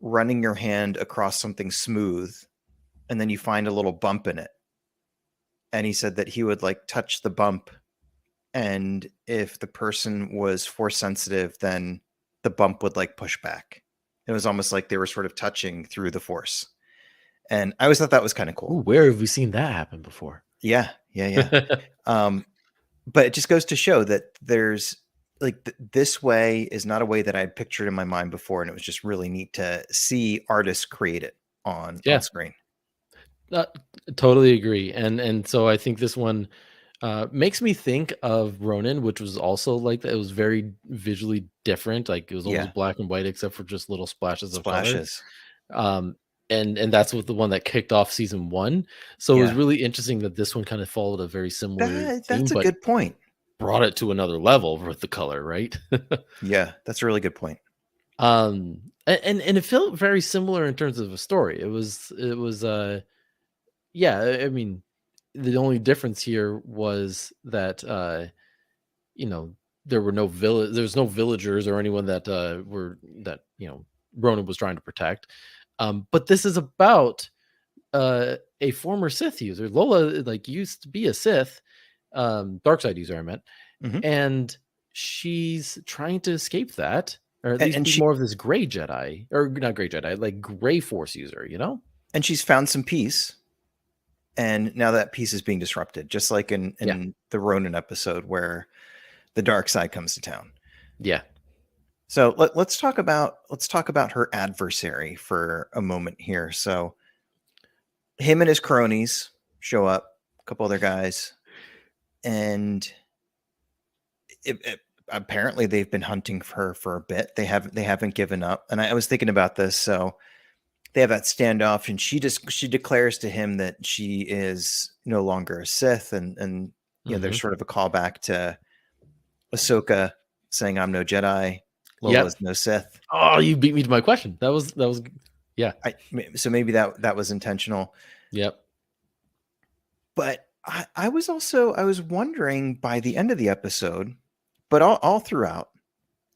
running your hand across something smooth and then you find a little bump in it. And he said that he would like touch the bump, and if the person was force sensitive, then the bump would like push back. It was almost like they were sort of touching through the force. And I always thought that was kind of Ooh, cool. where have we seen that happen before? Yeah, yeah, yeah. Um, but it just goes to show that there's like this way is not a way that I had pictured in my mind before, and it was just really neat to see artists create it on Yeah, screen. uh, totally agree. And so I think this one makes me think of Ronin, which was also like that. It was very visually different. Like it was Yeah, almost black and white except for just little splashes of color. splashes. Um, and that's what the one that kicked off season one. So it was Yeah, really interesting that this one kind of followed a very similar theme, that's a but good point. brought it to another level with the color, right? Yeah, that's a really good point. And it felt very similar in terms of a story. It was yeah, I mean, the only difference here was that you know, there's no villagers or anyone that were that, Ronan was trying to protect. But this is about a former Sith user. Lola like used to be a Sith, dark side user I meant, Hmm. and she's trying to escape that, or at least And be more of this gray Jedi, or not gray Jedi, like gray Force user, you know? she's found some peace, and now that peace is being disrupted, just like in Yeah. the Ronin episode where the dark side comes to town. Yeah. So let's talk about her adversary for a moment here. So him and his cronies show up, a couple other guys, and apparently they've been hunting for her for a bit. They haven't given up. And I was thinking about this. So they have that standoff, and she declares to him that she is no longer a Sith, and there's Mhm. sort of a callback to Ahsoka saying, "I'm no Jedi, Yep. Lola's no Sith." Oh, you beat me to my question. Yeah. So maybe that was intentional. Yep. But I was wondering by the end of the episode, but all throughout,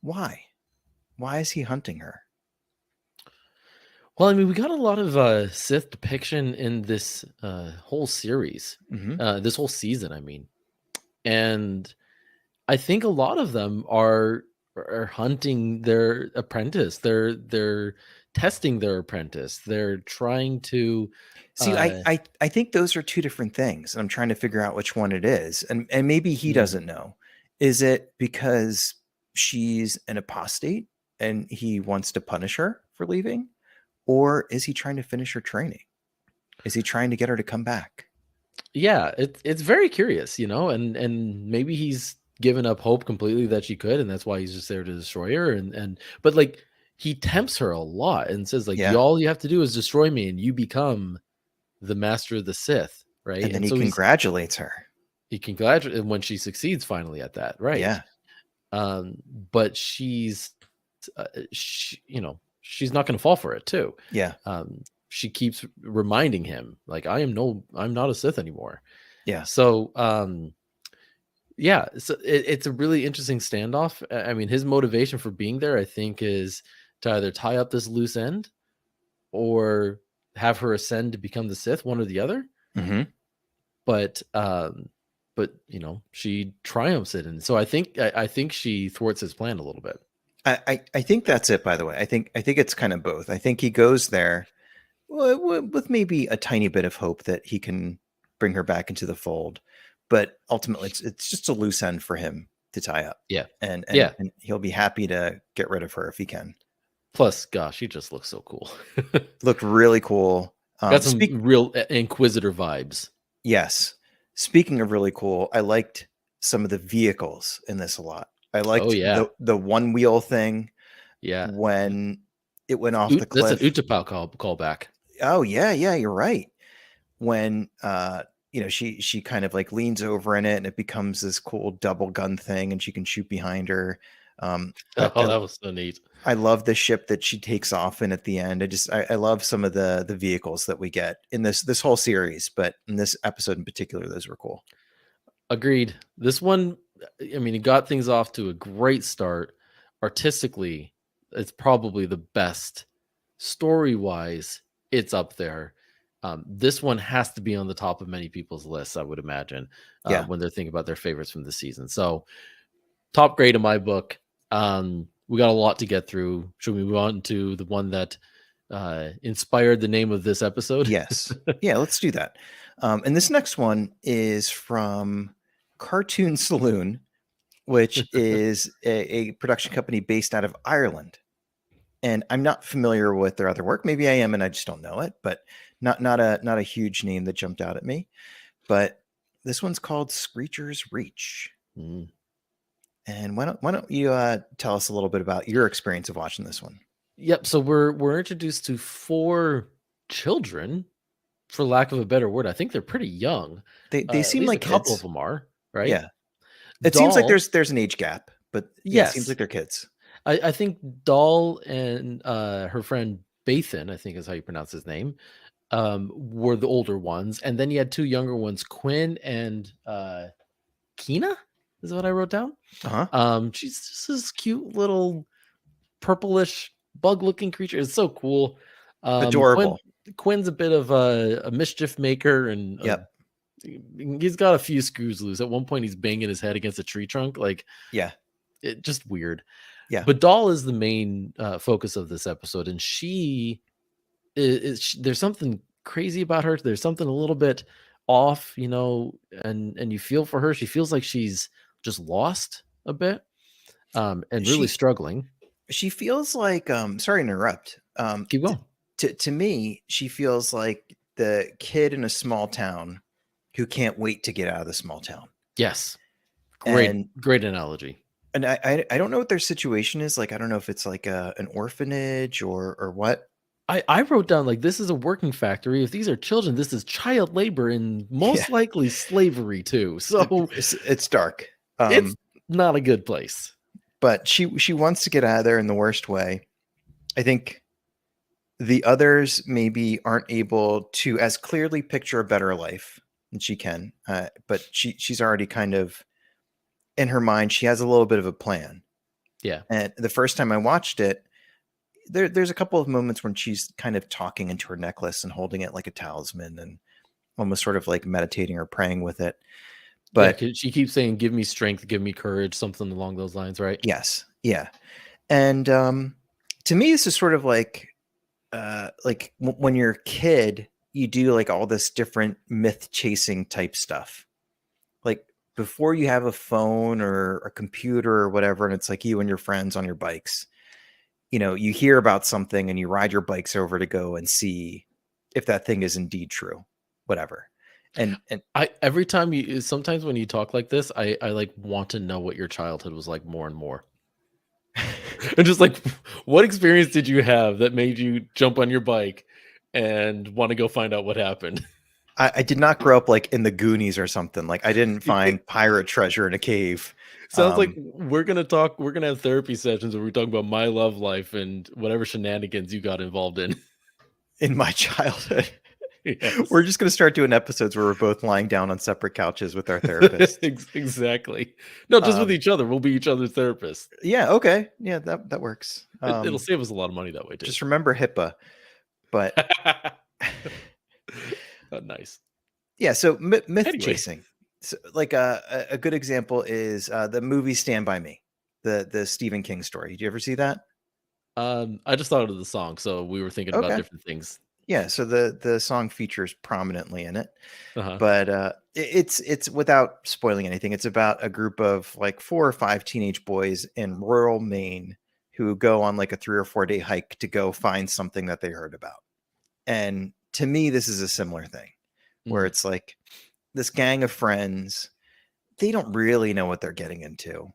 why? Why is he hunting her? Well, I mean, we got a lot of Sith depiction in this whole series, Hmm. this whole season, I mean. And I think a lot of them are hunting their apprentice. They're testing their apprentice. They're trying to See, uh I think those are two different things, and I'm trying to figure out which one it is. And maybe he mm, doesn't know. Is it because she's an apostate and he wants to punish her for leaving? Or is he trying to finish her training? Is he trying to get her to come back? yeah, it's very curious, and maybe he's given up hope completely that she could, and that's why he's just there to destroy her. And but like he tempts her a lot and says like, Yeah. all you have to do is destroy me and you become the master of the Sith, right? And then And he so congratulates her. he congratulates when she succeeds finally at that, right? Yeah. But she's not going to fall for it too. Yeah. She keeps reminding him like, I'm not a Sith anymore. Yeah. So yeah, so it's a really interesting standoff. I mean, his motivation for being there, I think, is to either tie up this loose end or have her ascend to become the Sith, one or the other. Hmm. But she triumphs it, and so I think she thwarts his plan a little bit. I think that's it, by the way. I think it's kind of both. I think he goes there with maybe a tiny bit of hope that he can bring her back into the fold, but ultimately it's just a loose end for him to tie up, Yeah, and yeah. he'll be happy to get rid of her if he can. Plus, gosh, she just looks so cool. Looked really cool. Got some real Inquisitor vibes. Yes. Speaking of really cool, I liked some of the vehicles in this a lot. I Oh liked yeah, the one wheel thing yeah. when it went off the That's an cliff. Utapau callback. Oh yeah, yeah, you're right. When she kind of like leans over in it and it becomes this cool double gun thing and she can shoot behind her. Oh, that was so neat. I love the ship that she takes off in at the end. I love some of the vehicles that we get in this whole series, but in this episode in particular, those were cool. Agreed. This one, I mean, it got things off to a great start. Artistically, it's probably the best. Story wise, it's up there. This one has to be on the top of many people's lists, I would imagine, Yeah. when they're thinking about their favorites from the season. So, top grade in my book. We got a lot to get through. Should we move on to the one that inspired the name of this episode? Yes. Yeah, let's do that. And this next one is from Cartoon Saloon, which is a production company based out of Ireland. And I'm not familiar with their other work. Maybe I am, and I just don't know it. But not a huge name that jumped out at me. But this one's called Screecher's Reach. Mm. And why don't you tell us a little bit about your experience of watching this one? Yep. So we're introduced to four children, for lack of a better word. I think they're pretty young. They At seem least a like couple of kids. them are, right? Yeah. It seems like Doll, there's an age gap, but yeah, it seems yes. like they're kids. I think Doll and her friend Bathan, I think is how you pronounce his name, were the older ones, and then you had two younger ones, Quinn and Kina. Is what I wrote down. Uh-huh. She's just this cute little purplish bug-looking creature. It's so cool. Adorable. Quinn's a bit of a mischief maker, and Yep. he's got a few screws loose. At one point, he's banging his head against a tree trunk, like Yeah. it just weird. Yeah. But Doll is the main focus of this episode, and she there's something crazy about her. There's something a little bit off, and you feel for her. She feels like she's just lost a bit, and really She struggling. she feels like sorry to interrupt. Keep going. To me, she feels like the kid in a small town who can't wait to get out of the small town. Yes, And great analogy. and I don't know what their situation is. Like, I don't know if it's like an orphanage or what. I wrote down like this is a working factory. If these are children, this is child labor and Yeah. most likely slavery too. So It's dark. it's not a good place. But she wants to get out of there in the worst way. I think the others maybe aren't able to as clearly picture a better life than she can. But she's already kind of in her mind. She has a little bit of a plan. Yeah. And the first time I watched it, there's a couple of moments when she's kind of talking into her necklace and holding it like a talisman and almost sort of like meditating or praying with it. Yeah, But 'cause she keeps saying, "Give me strength, give me courage," something along those lines, right? yes, yeah. And to me, this is sort of like when you're a kid, you do like all this different myth chasing type stuff. Like before you have a phone or a computer or whatever, and it's like you and your friends on your bikes, you hear about something and you ride your bikes over to go and see if that thing is indeed true, whatever. And I every time you sometimes when you talk like this, I like want to know what your childhood was like more and more. And just like what experience did you have that made you jump on your bike and want to go find out what happened? I did not grow up like in the Goonies or something. Like I didn't It find pirate treasure in a cave. sounds like we're gonna have therapy sessions where we talk about my love life and whatever shenanigans you got involved in. In my childhood. Yes. We're just going to start doing episodes where we're both lying down on separate couches with our therapist. Exactly. No, just with Um, each other. We'll be each other's therapists. yeah, okay. Yeah, that works. It'll save us a lot of money that way too. Just remember HIPAA. But Oh, nice. yeah, so myth Anyway, chasing. So, like a good example is the movie Stand By Me, the Stephen King story. Did you ever see that? I just thought of the song, so we were thinking about Okay. different things. Yeah, so the song features prominently in it. Uh-huh. But it's without spoiling anything. It's about a group of like 4 or 5 teenage boys in rural Maine who go on like a 3 or 4 day hike to go find something that they heard about. And to me, this is a similar thing where Mhm. it's like this gang of friends, they don't really know what they're getting into,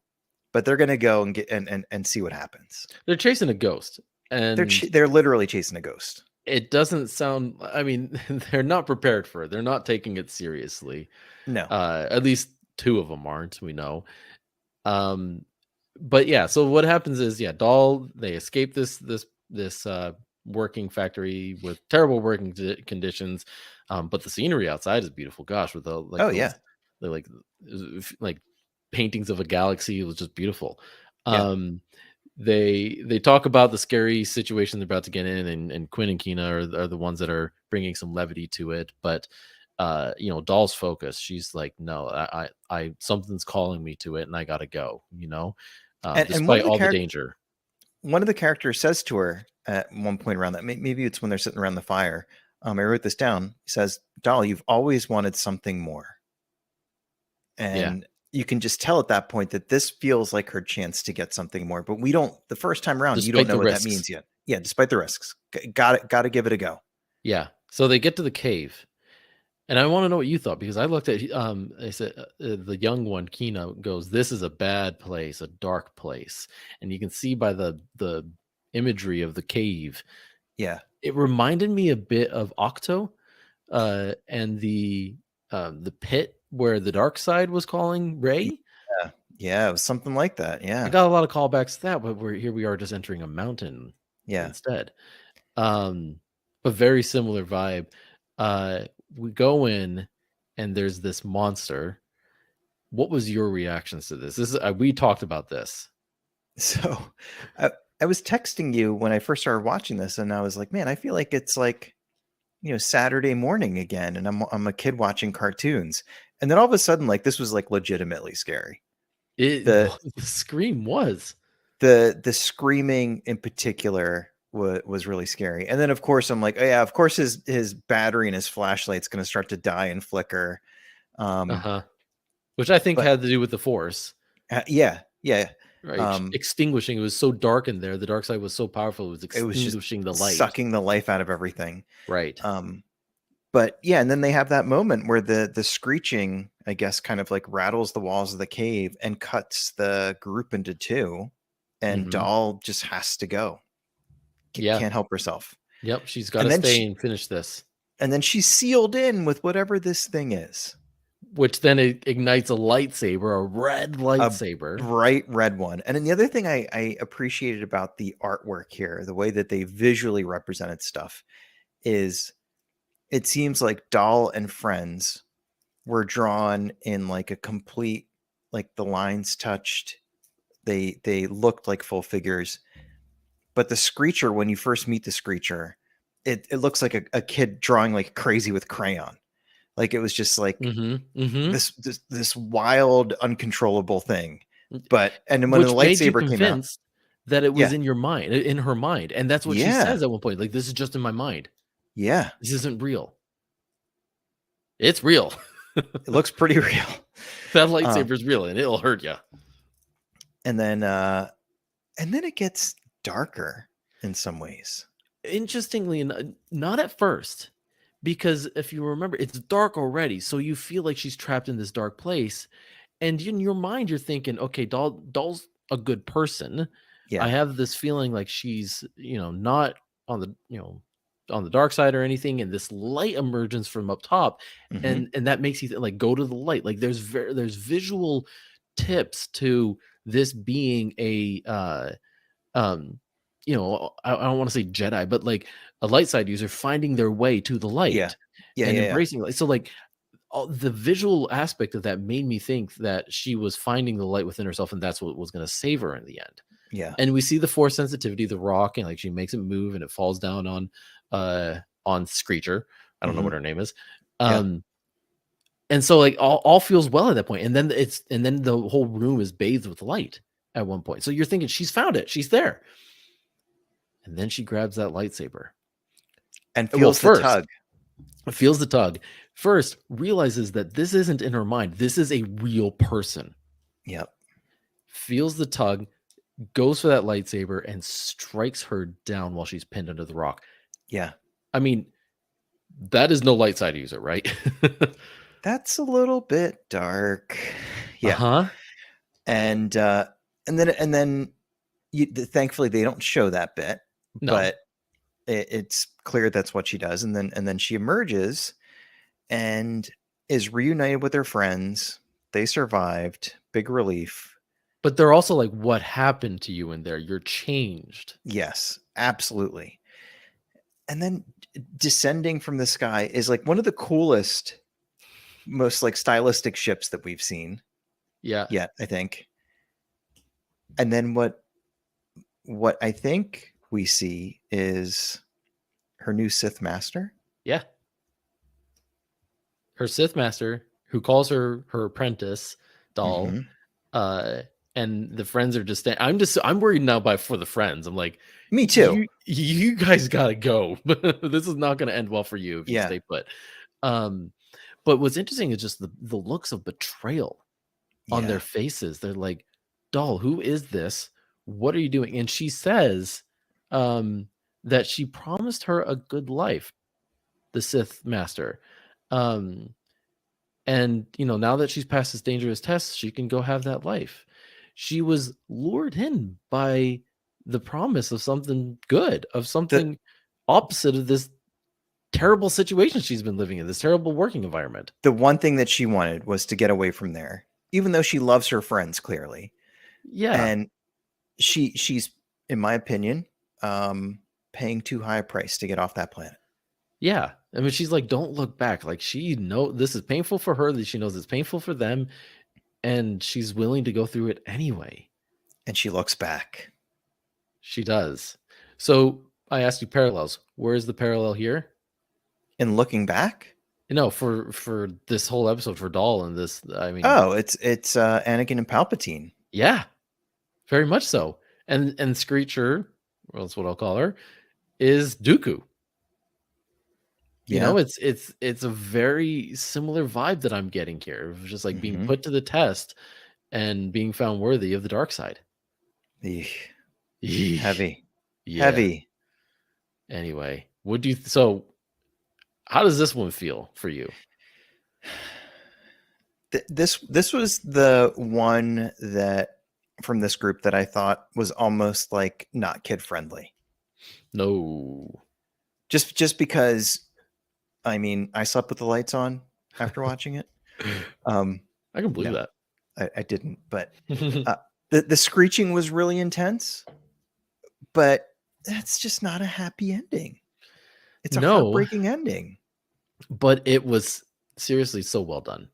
but they're gonna go and get and see what happens. They're chasing a ghost, and They're literally chasing a ghost. it doesn't sound. I mean, they're not prepared for it. They're not taking it seriously. No. At least two of them aren't. We know. Um, but yeah. So what happens is, yeah, Doll they escape this working factory with terrible working conditions. But the scenery outside is beautiful. Gosh, with the like Oh those yeah. the like paintings of a galaxy. It was just beautiful. Yeah. They talk about the scary situation they're about to get in, and Quinn and Kina are the ones that are bringing some levity to it. But Doll's focus. She's like, no, I something's calling me to it, and I gotta go. And Despite all the danger. one of the characters says to her at one point around that, maybe it's when they're sitting around the fire. I wrote this down. He says, "Doll, you've always wanted something more." Yeah, And you can just tell at that point that this feels like her chance to get something more. But we don't. The first time around, you don't despite know the what that risks. means yet. Yeah, despite the risks, got to give it a go. Yeah. So they get to the cave. And I want to know what you thought because I looked at I said the young one Kina goes, "This is a bad place, a dark place." And you can see by the imagery of the cave, Yeah, it reminded me a bit of Octo and the pit where the dark side was calling Ray. yeah, yeah. It was something like that. I Yeah, got a lot of callbacks to that, but we are just entering a mountain yeah. instead. Um, but very similar vibe. Uh, we go in and there's this monster. What was your reactions to this? This is we talked about this. So, I was texting you when I first started watching this, and I was like, man, I feel like it's like, Saturday morning again, and I'm a kid watching cartoons. And then all of a sudden, like, this was like legitimately scary. It The the scream was. the screaming in particular was really scary. And then of course I'm like, oh yeah, of course his battery and his flashlight's going to start to die and flicker. Um, Uh-huh. Which I think but had to do with the force, yeah, yeah. right? Extinguishing. It was so dark in there. The dark side was so powerful. It was It was just extinguishing the light. sucking the life out of everything. Right. But yeah, and then they have that moment where the screeching, I guess, kind of like rattles the walls of the cave and cuts the group into two, and Hmm. Doll just has to go. Yeah. Can't help herself. Yep. She's got And to then stay and finish this. she's sealed in with whatever this thing is. Which then it ignites a lightsaber, a red A lightsaber. bright red one. And then the other thing I appreciated about the artwork here, the way that they visually represented stuff, is it seems like Doll and friends were drawn in like a complete, like the lines touched. They looked like full figures. But the Screecher, when you first meet the Screecher, it looks like a kid drawing like crazy with crayon. Like it was just like Mm-hmm. this wild, uncontrollable thing. But and then when the Which made you lightsaber came out, convinced that it was yeah, in your mind, in her mind. And that's what she yeah, says at one point. Like, this is just in my mind. yeah, This isn't real. It's real. it looks pretty real. That lightsaber's real and it'll hurt you. And then it gets darker in some ways. Interestingly, not at first, because if you remember, it's dark already. So you feel like she's trapped in this dark place. And in your mind, you're thinking, okay, Doll's a good person. I Yeah, have this feeling like she's, not on the, on the dark side or anything. And this light emergence from up top, hmm, and that makes you like go to the light. Like there's visual tips to this being a um I don't want to say Jedi, but like a light side user finding their way to the yeah, light yeah, and yeah, yeah, embracing light. So like the visual aspect of that made me think that she was finding the light within herself, and that's what was going to save her in the end. yeah. And we see the force sensitivity, the rock, and like she makes it move, and it falls down on Screecher. I don't know Hmm, what her name is. yeah. And so like all feels well at that point, and then the whole room is bathed with light at one point. So you're thinking she's found it, she's there, and then she grabs that lightsaber. And Well, feels the first tug. feels the tug. First, realizes that this isn't in her mind. This is a real person. Yep. Feels the tug, goes for that lightsaber, and strikes her down while she's pinned under the rock. Yeah. I mean, that is no light side user, right? That's a little bit dark. Yeah. Uh-huh. And then thankfully they don't show that bit, No. but it's clear that's what she does. And then she emerges and is reunited with her friends. They survived. Big relief. But they're also like, what happened to you in there? You're changed. Yes, absolutely. And then descending from the sky is like one of the coolest, most like stylistic ships that we've seen Yeah. yet, I think. And then what I think we see is her new Sith master. Yeah. Her Sith master, who calls her apprentice, Doll, Mm-hmm. and the friends are just I'm worried now for the friends. I'm like, Me too. you guys gotta go. This is not gonna end well for you if you Yeah. stay put. But what's interesting is just the looks of betrayal on their Yeah. faces. They're like, "Doll, who is this? What are you doing?" And she says um, that she promised her a good life, the Sith master. Um, and now that she's passed this dangerous test, she can go have that life. She was lured in by the promise of something good, of The something opposite of this terrible situation she's been living in, this terrible working environment. the one thing that she wanted was to get away from there, even though she loves her friends clearly. Yeah. And she's, in my opinion, paying too high a price to get off that planet. Yeah. I mean, she's like, don't look back. Like, she know this is painful for her, that she knows it's painful for them, and she's willing to go through it anyway. And she looks back. She does. So I asked you parallels. Where's the parallel here? And looking back? No, for this whole episode, for Doll and this, I mean, Oh, it's Anakin and Palpatine. yeah, very much so. And Screecher, well, that's what I'll call her, is Dooku. Yeah. It's a very similar vibe that I'm getting here, of just like being Mhm. put to the test and being found worthy of the dark side. Eesh. Yeesh. Heavy. Yeah. Heavy. Anyway, what do you so how does this one feel for you? This was the one that from this group that I thought was almost like not kid friendly. No. Just because, I mean, I slept with the lights on after watching it. I can believe No, I didn't, but that. the screeching was really intense, but that's just not a happy ending. It's a No, heartbreaking ending. but it was seriously so well done.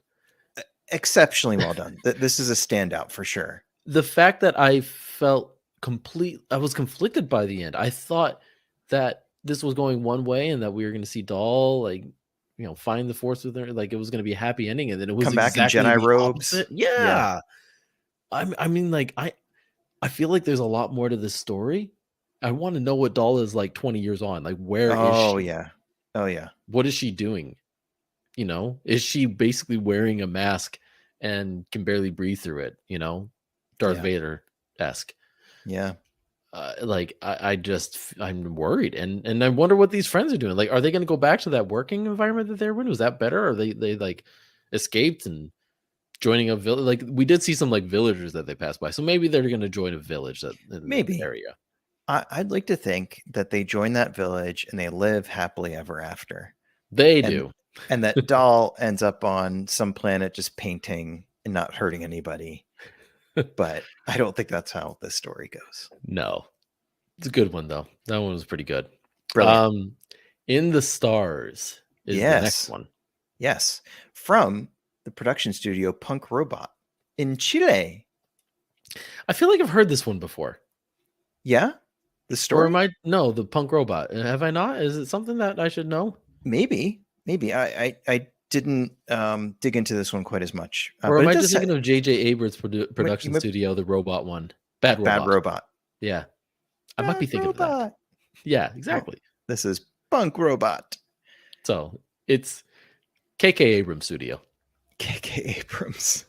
Exceptionally well done. This is a standout for sure. The fact that I was conflicted by the end. I thought that this was going one way and that we were going to see Doll like, find the force with her, like it was going to be a happy ending, and then it was Come back in exactly Jedi the robes. opposite. Yeah. Yeah. I mean, like I feel like there's a lot more to this story. I want to know what Doll is like 20 years on. Like, where is Oh she? yeah. Oh yeah. What is she doing? Is she basically wearing a mask and can barely breathe through it? Darth Yeah. Vader-esque. Yeah. Like I'm worried, and I wonder what these friends are doing. Like, are they going to go back to that working environment that they were in? Was that better? Or they like escaped and joining a village? Like, we did see some like villagers that they passed by, so maybe they're going to join a village in the Maybe. area. I'd like to think that they join that village and they live happily ever after. They And do. and that Doll ends up on some planet just painting and not hurting anybody. But I don't think that's how this story goes. No, it's a good one though. That one was pretty good. Brilliant. In the Stars is the next one. Yes. From the production studio Punk Robot in Chile. I feel like I've heard this one before. Yeah? The Or story? am I? No, the Punk Robot. Have I not? Is it something that I should know? Maybe. I didn't dig into this one quite as much. Or But am it I does just thinking of J.J. Abrams' production might- studio, the robot one? Bad Robot. Bad Robot. Yeah. I might be Bad thinking of that. Robot. Yeah, exactly. This is Punk Robot. So it's K.K. Abrams' studio. KK Abrams.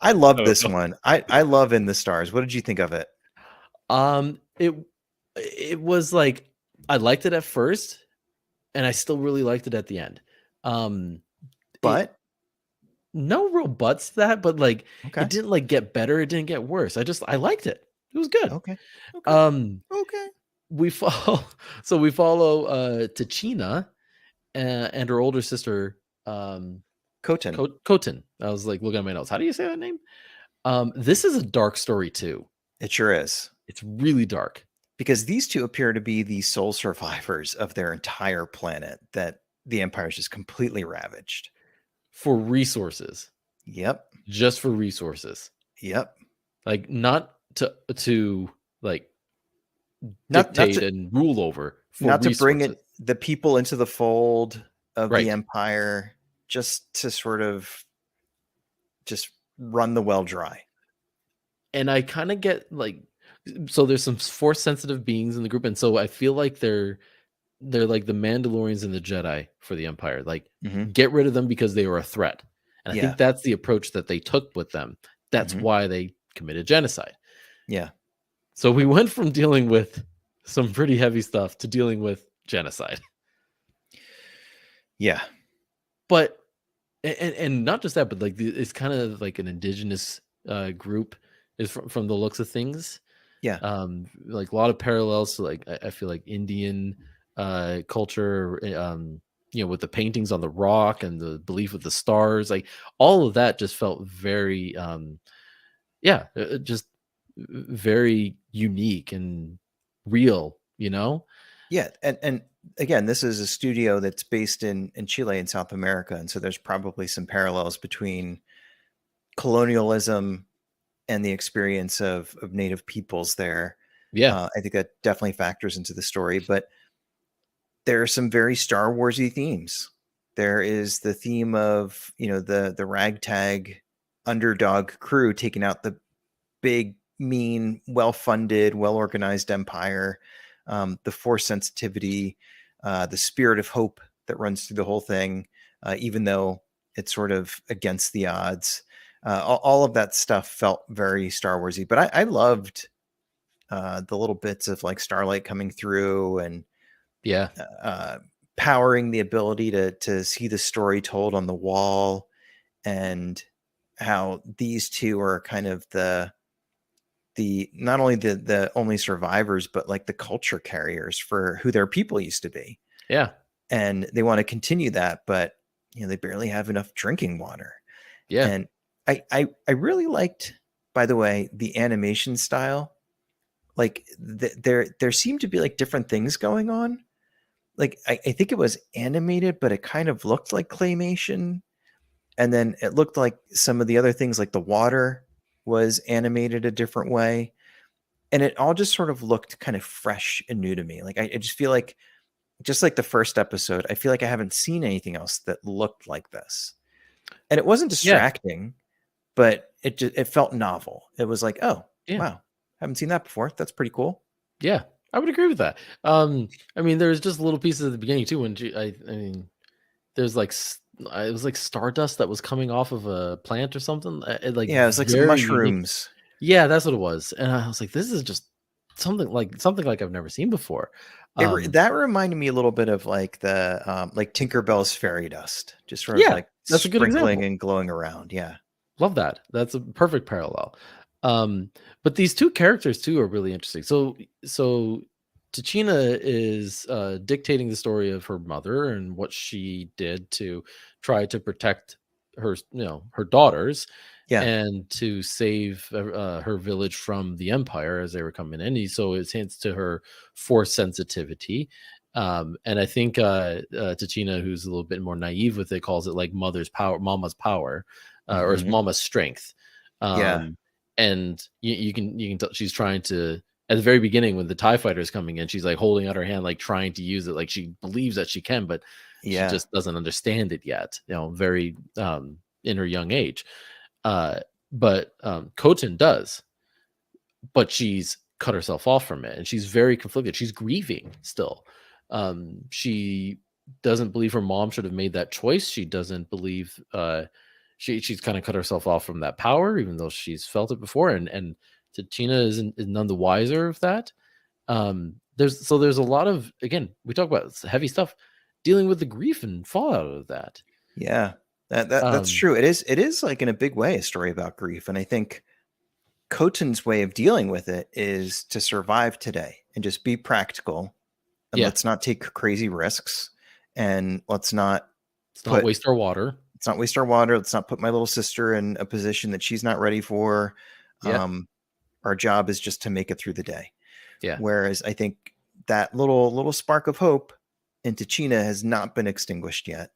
I love this one. I love In the Stars. What did you think of it? It was like, I liked it at first, and I still really liked it at the end. But no real buts to that, but like okay. it didn't like get better, it didn't get worse. I liked it. It was good. Okay. Okay. We follow Tachina and her older sister Koten. Koten. I was like looking at my notes. How do you say that name? This is a dark story too. It sure is. It's really dark. Because these two appear to be the sole survivors of their entire planet that the Empire is just completely ravaged. For resources. Yep. Just for resources. Yep. Like, not to like dictate and rule over. Not resources. to bring the people into the fold of Right. the Empire, just to sort of just run the well dry. And I kind of get like, so there's some force sensitive beings in the group, and so I feel like they're like the Mandalorians and the Jedi for the Empire. Like, get rid of them because they were a threat. And I think that's the approach that they took with them. That's Hmm. why they committed genocide. Yeah. So we went from dealing with some pretty heavy stuff to dealing with genocide. Yeah. But and not just that, but like it's kind of like an indigenous group is from the looks of things. Yeah. Like a lot of parallels to like I feel like Indian culture, with the paintings on the rock and the belief of the stars, like all of that just felt very just very unique and real, you know? Yeah. And again, this is a studio that's based in Chile in South America. And so there's probably some parallels between colonialism and the experience of native peoples there. Yeah. I think that definitely factors into the story, but there are some very Star Warsy themes. There is the theme of, the ragtag underdog crew taking out the big, mean, well-funded, well-organized empire, the force sensitivity, the spirit of hope that runs through the whole thing, even though it's sort of against the odds. All of that stuff felt very Star Warsy, but I loved the little bits of like Starlight coming through and Yeah. uh, powering the ability to see the story told on the wall, and how these two are kind of the not only the only survivors, but like the culture carriers for who their people used to be, Yeah. and they want to continue that, but they barely have enough drinking water. Yeah. And I really liked, by the way, the animation style. Like there seemed to be like different things going on. Like I think it was animated, but it kind of looked like claymation. And then it looked like some of the other things, like the water was animated a different way. And it all just sort of looked kind of fresh and new to me. Like I just feel like, just like the first episode, I feel like I haven't seen anything else that looked like this. And it wasn't Yeah. distracting, but it felt novel. It was like, oh Yeah. wow, haven't seen that before. That's pretty cool. Yeah. I would agree with that. I mean, there's just little pieces at the beginning too when I mean, there's like it was like stardust that was coming off of a plant or something. Like Yeah, it was like some very unique. mushrooms. Yeah, that's what it was. And I was like, this is just something like I've never seen before. Um, That reminded me a little bit of like the like Tinkerbell's fairy dust, just sort of yeah, like that's a good sprinkling example. and glowing around. Yeah. Love that. That's a perfect parallel. But these two characters too are really interesting. So Tachina is dictating the story of her mother and what she did to try to protect her daughters Yeah. and to save her village from the empire as they were coming in. So it hints to her force sensitivity. And I think Tachina, who's a little bit more naive with it, calls it like mother's power, mama's power, or Hmm. mama's strength. Yeah. Um, and you can tell she's trying to, at the very beginning when the TIE fighter is coming in, she's like holding out her hand, like trying to use it, like she believes that she can, but she Yeah. just doesn't understand it yet, very in her young age. But Koten does, but she's cut herself off from it and she's very conflicted. She's grieving still. She doesn't believe her mom should have made that choice. She doesn't believe she's kind of cut herself off from that power, even though she's felt it before. And Tachina is none the wiser of that. There's a lot of, again, we talk about heavy stuff, dealing with the grief and fallout of that. Yeah. That's Um, true. It is like in a big way a story about grief. And I think Koten's way of dealing with it is to survive today and just be practical, and yeah, let's not take crazy risks, and let's not put waste our water. let's not waste our water. Let's not put my little sister in a position that she's not ready for. Yeah, Um, our job is just to make it through the day. yeah. Whereas I think that little spark of hope into China has not been extinguished yet.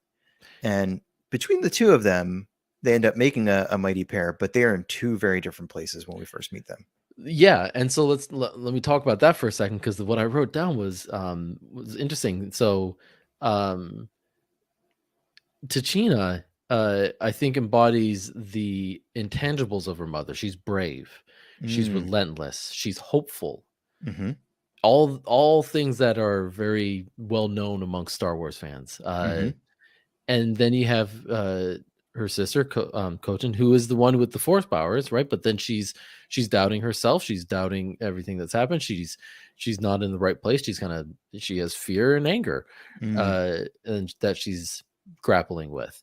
And between the two of them, they end up making a mighty pair, but they are in two very different places when we first meet them. Yeah, and so let me talk about that for a second because what I wrote down was interesting. So, um, Tachina, I think embodies the intangibles of her mother. She's brave, she's Mm, relentless, she's hopeful. hmm. All things that are very well known among Star Wars fans. Hmm. And then you have her sister Kotin, who is the one with the force powers, right? But then she's doubting herself. She's doubting everything that's happened. She's not in the right place. She has fear and anger, Mm. and that she's grappling with.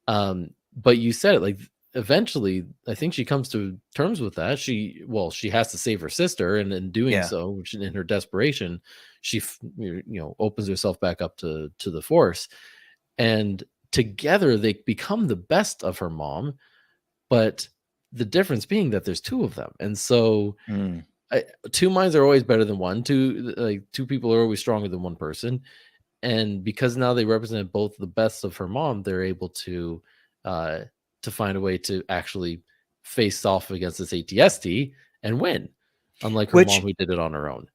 But you said it, like, eventually, I think she comes to terms with that. She has to save her sister, and in doing Yeah. so, which in her desperation, opens herself back up to the force, and together they become the best of her mom. But the difference being that there's two of them, and so Mm. two minds are always better than one. Two people are always stronger than one person, and because now they represent both the best of her mom, they're able uh find a way to actually face off against this ATST and win, unlike her mom Which who did it on her own.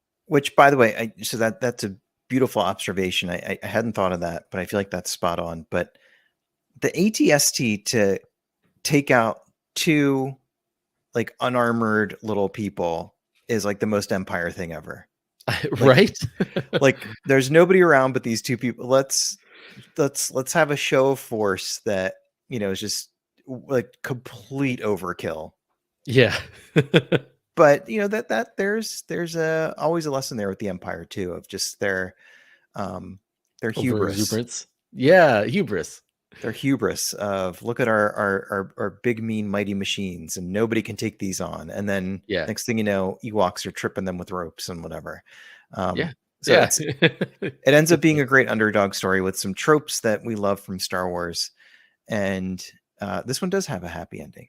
by the way, so that's a beautiful observation. I hadn't thought of that, but I feel like that's spot on. But the ATST to take out two like unarmored little people is like the most Empire thing ever. Like Right. there's nobody around but these two people. Let's have a show of force that is just like complete overkill. Yeah. But that there's always a lesson there with the Empire too, of just um their Over hubris. exuberance. Yeah, hubris. Their hubris of, look at our big mean mighty machines, and nobody can take these on. And then Yeah. next thing you know, Ewoks are tripping them with ropes and whatever. Yeah. So Yeah. it ends up being a great underdog story with some tropes that we love from Star Wars. And this one does have a happy ending.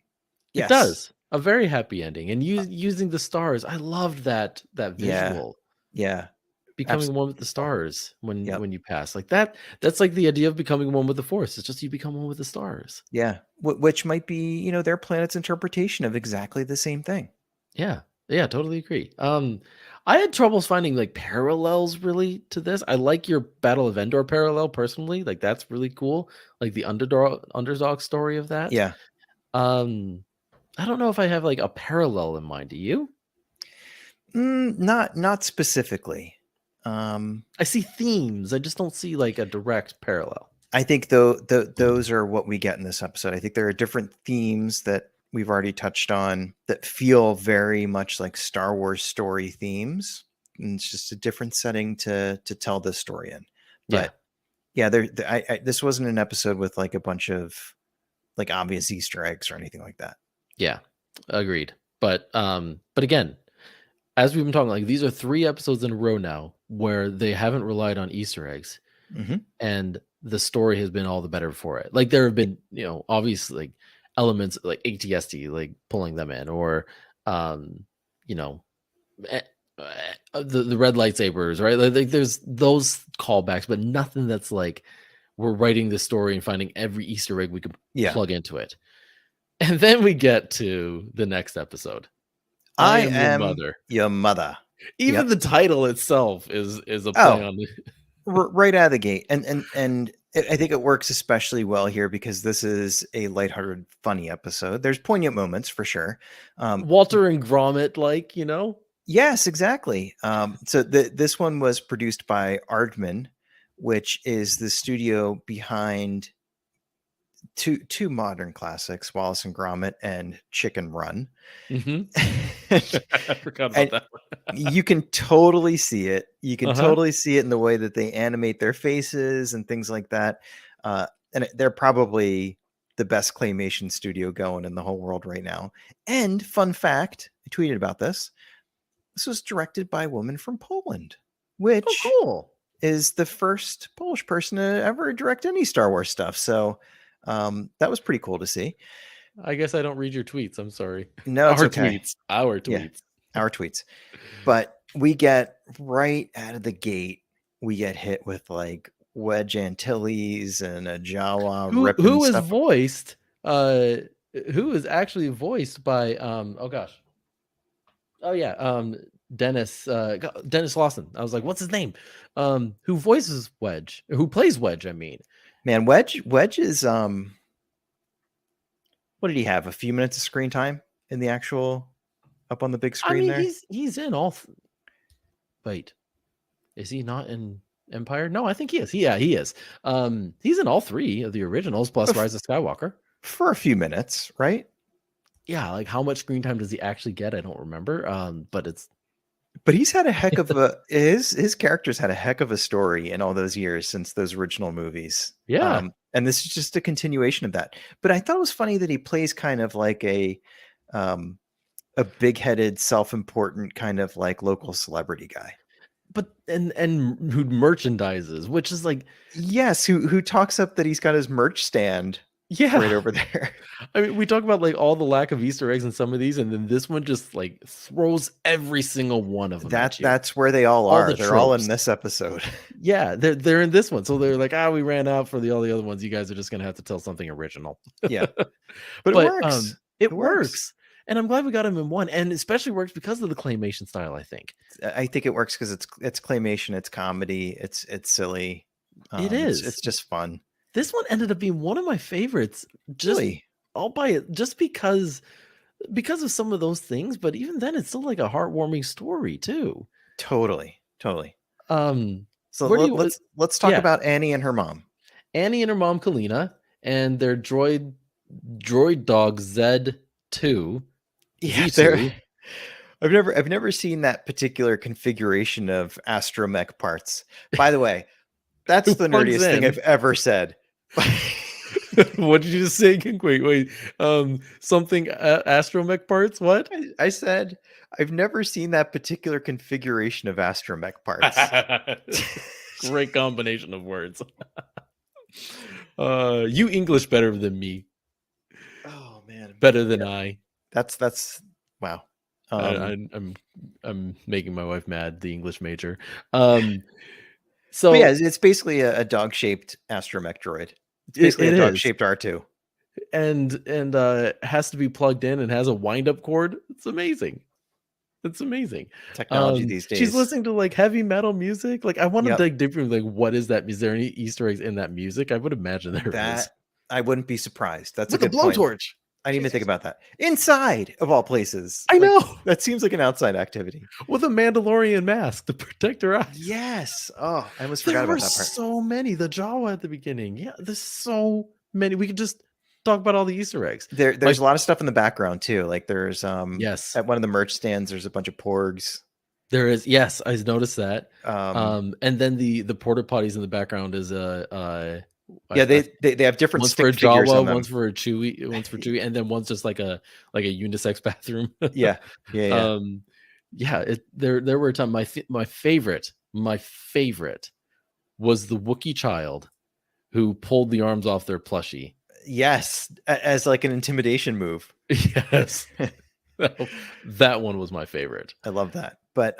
It Yes. does. A very happy ending. And using the stars. I loved that Yeah. visual. Yeah. Becoming one with the Absolutely. stars Yep. when you pass. Like that's like the idea of becoming one with the force. It's just you become one with the stars. Yeah. Which might be, their planet's interpretation of exactly the same thing. Yeah. Yeah, totally agree. I had troubles finding like parallels really to this. I like your Battle of Endor parallel personally. Like that's really cool. Like the underdog story of that. Yeah. Um I don't know if I have like a parallel in mind. Do you? Not specifically. I see themes. I just don't see like a direct parallel. I think though those are what we get in this episode. I think there are different themes that we've already touched on that feel very much like Star Wars story themes. And it's just a different setting to tell this story in. Yeah. But yeah, this wasn't an episode with like a bunch of like obvious Easter eggs or anything like that. Yeah. Agreed. But again, as we've been talking, like these are 3 episodes in a row now where they haven't relied on Easter eggs, Mm-hmm. and the story has been all the better for it. Like there have been, obviously like elements like ATST, like pulling them in, or you know, eh, the red lightsabers, right? Like there's those callbacks, but nothing that's like we're writing the story and finding every Easter egg we could Yeah. plug into it. And then we get to the next episode. I I am your am mother. your mother. Even Yep. the title itself is a play Oh, on the right out of the gate. And I think it works especially well here because this is a lighthearted, funny episode. There's poignant moments for sure. Walter and Gromit, Yes, exactly. So this one was produced by Aardman, which is the studio behind two modern classics, Wallace and Gromit and Chicken Run. Mhm. I forgot about And that one. you can totally see it. You can Uh-huh. totally see it in the way that they animate their faces and things like that. They're probably the best claymation studio going in the whole world right now. And fun fact, I tweeted about this. This was directed by a woman from Poland, Oh, which cool. is the first Polish person to ever direct any Star Wars stuff. So that was pretty cool to see. I guess I don't read your tweets. I'm sorry. No, it's Our okay. tweets. Our Yeah, tweets. our tweets. But we get right out of the gate, we get hit with like Wedge Antilles and a Jawa ripping Who is stuff. voiced uh who is actually voiced by oh gosh. Oh yeah, Dennis Lawson. I was like, what's his name? Who voices Wedge? Who plays Wedge, I mean. Man, Wedge is what did he have? A few minutes of screen time in the actual up on the big I screen mean, there? he's in all wait. Is he not in Empire? No, I think he is. Yeah, he is. He's in all 3 of the originals plus Rise of Skywalker. for a few minutes, right? Yeah, like how much screen time does he actually get? I don't remember. But it's But he's had a heck of a his character's had a heck of a story in all those years since those original movies. yeah. And this is just a continuation of that. But I thought it was funny that he plays kind of like um a big-headed, self-important kind of like local celebrity guy. But and who merchandises, which is like, Yes, who talks up that he's got his merch stand right yeah. over there. I mean, we talk about like all the lack of Easter eggs in some of these, and then this one just like throws every single one of them at you. That's where they all All the are. They're all in tropes. this episode. Yeah, they're in this one. So they're like, we ran out for all the other ones. You guys are just gonna have to tell something original. Yeah. But it But works. it It works. works. And I'm glad we got him in one, and especially works because of the claymation style, I think. I think it works because it's claymation, it's comedy, it's silly. It It's is. just fun. This one ended up being one of my favorites, just Really, all by it, just because of some of those things, but even then it's still like a heartwarming story too. totally. Um, So where do you let's talk yeah, about Annie and her mom. Annie and her mom Kalina and their droid dog Z2. Yeah, Z2. I've never seen that particular configuration of astromech parts. By the way, that's Who the plugs nerdiest thing in. I've ever said. What did you just say again? Wait. Something astromech parts? What? I said I've never seen that particular configuration of astromech parts. Great combination of words. You English better than me. Oh man, Better than I. that's wow. I'm making my wife mad, the English major. But So yeah, it's basically a dog-shaped astromech droid. It's basically it a is, dog-shaped R2. and has to be plugged in and has a wind-up cord. It's amazing. It's amazing. Technology these She's days. listening to like heavy metal music. Like, I want to Yep. dig deeper. Like, what is that? Is there any Easter eggs in that music? I would imagine there is. That I wouldn't be surprised. That's With a a good point. blowtorch. I didn't even think about that. Inside of all places. I Like, know. that seems like an outside activity. With a Mandalorian mask to protect her eyes. Yes. Oh, I almost There forgot were about that part. so many. The Jawa at the beginning. Yeah, there's so many. We could just talk about all the Easter eggs. There's a lot of stuff in the background too. Like there's Yes, at one of the merch stands, there's a bunch of porgs. there is. Yes, I noticed that. Um, And then the porta potties in the background is yeah, they have different one's for a stick figures on Jawa, them. one's for a Chewie, and then one's just like a unisex bathroom. Yeah. Yeah. There were times my favorite was the Wookiee child who pulled the arms off their plushie. Yes, as like an intimidation move. Yes, that one was my favorite. I love that. But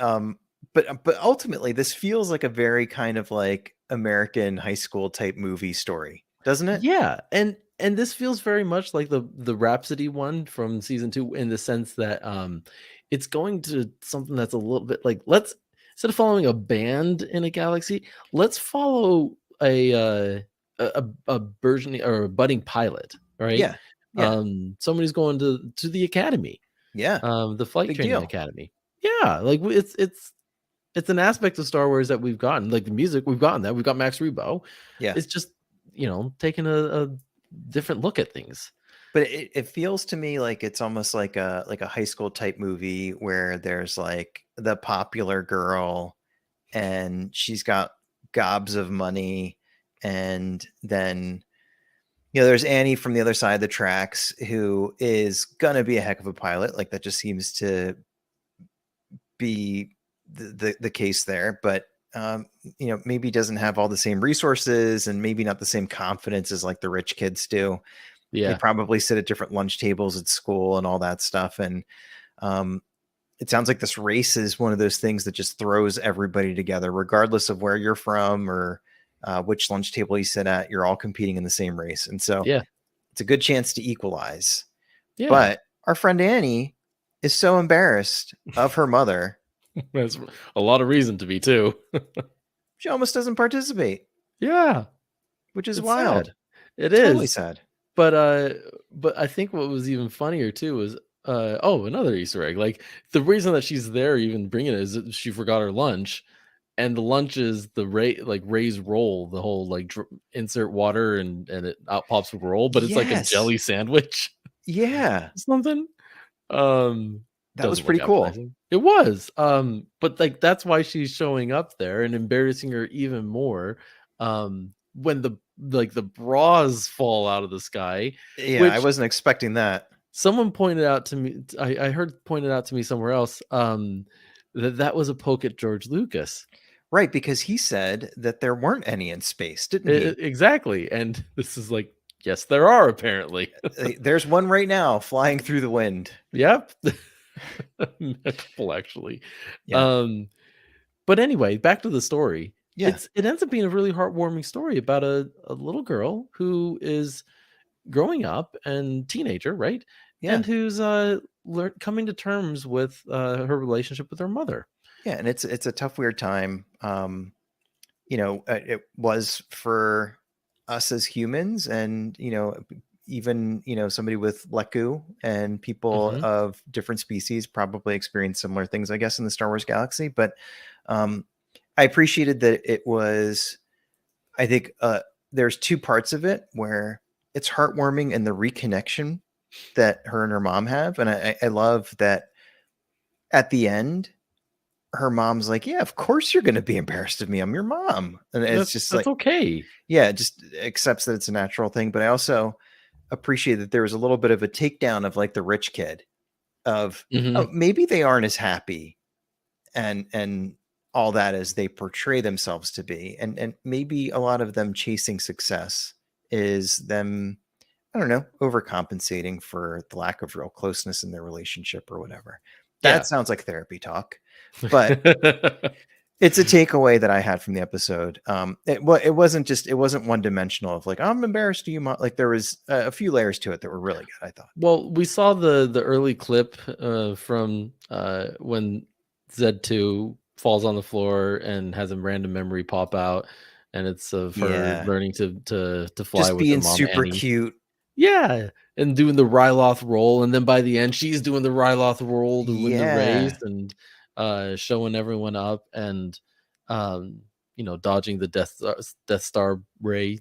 ultimately, this feels like a very kind of like American high school type movie story, doesn't it? Yeah, and this feels very much like the Rhapsody one from season 2 in the sense that it's going to something that's a little bit like, let's, instead of following a band in a galaxy, let's follow a burgeoning or a budding pilot, right? Yeah. Somebody's going to the academy, Yeah. the flight Big training deal. academy. Yeah, like it's an aspect of Star Wars that we've gotten. Like the music, we've gotten that. We've got Max Rebo. Yeah. It's just, taking a different look at things. But it feels to me like it's almost like a high school type movie where there's like the popular girl and she's got gobs of money, and then there's Annie from the other side of the tracks who is gonna be a heck of a pilot. Like that just seems to be the case there, but maybe doesn't have all the same resources and maybe not the same confidence as like the rich kids do. Yeah. They probably sit at different lunch tables at school and all that stuff. And it sounds like this race is one of those things that just throws everybody together, regardless of where you're from or which lunch table you sit at. You're all competing in the same race. And so Yeah. it's a good chance to equalize. Yeah. But our friend Annie is so embarrassed of her mother. That's a lot of reason to be too. She almost doesn't participate. Yeah. Which is It's wild. sad. It Totally is sad. But I think what was even funnier too is another Easter egg. Like the reason that she's there even bringing it is that she forgot her lunch, and the lunch is the Ray's roll, the whole like insert water and it out pops a roll, but it's like a Yes. jelly sandwich Yeah. or something. Um, That was doesn't look pretty cool. appetizing. It was. But like that's why she's showing up there and embarrassing her even more. When the bras fall out of the sky, Yeah, I which wasn't expecting that. someone pointed out to me. I heard pointed out to me somewhere else. That was a poke at George Lucas. Right, because he said that there weren't any in space, didn't he? Exactly, and this is like, yes, there are apparently. There's one right now flying through the wind. Yep, a couple actually. Yeah. But anyway, back to the story. Yeah. It ends up being a really heartwarming story about a little girl who is growing up and teenager, right? Yeah. And who's coming to terms with her relationship with her mother. Yeah, and it's a tough, weird time. It was for us as humans, and even somebody with Leku and people Hmm. of different species probably experience similar things, I guess, in the Star Wars galaxy. But I appreciated that it was. I think there's two parts of it where it's heartwarming and the reconnection that her and her mom have, and I love that at the end her mom's like, yeah, of course you're going to be embarrassed of me. I'm your mom. And it's just That's like, okay. yeah, it just accepts that it's a natural thing. But I also appreciate that there was a little bit of a takedown of like the rich kid of, oh, Hmm. maybe they aren't as happy and all that as they portray themselves to be. And maybe a lot of them chasing success is them, I don't know, overcompensating for the lack of real closeness in their relationship or whatever. That Yeah. sounds like therapy talk. But it's a takeaway that I had from the episode. It wasn't one dimensional of like, I'm embarrassed to you, Mom. Like there was a few layers to it that were really good, I thought. Well, we saw the early clip from when Z2 falls on the floor and has a random memory pop out, and it's of her Yeah. learning to fly Just with her being mom super Annie. cute. Yeah, and doing the Ryloth roll, and then by the end, she's doing the Ryloth roll to win the race, Yeah. and showing everyone up, and dodging the Death Star ray.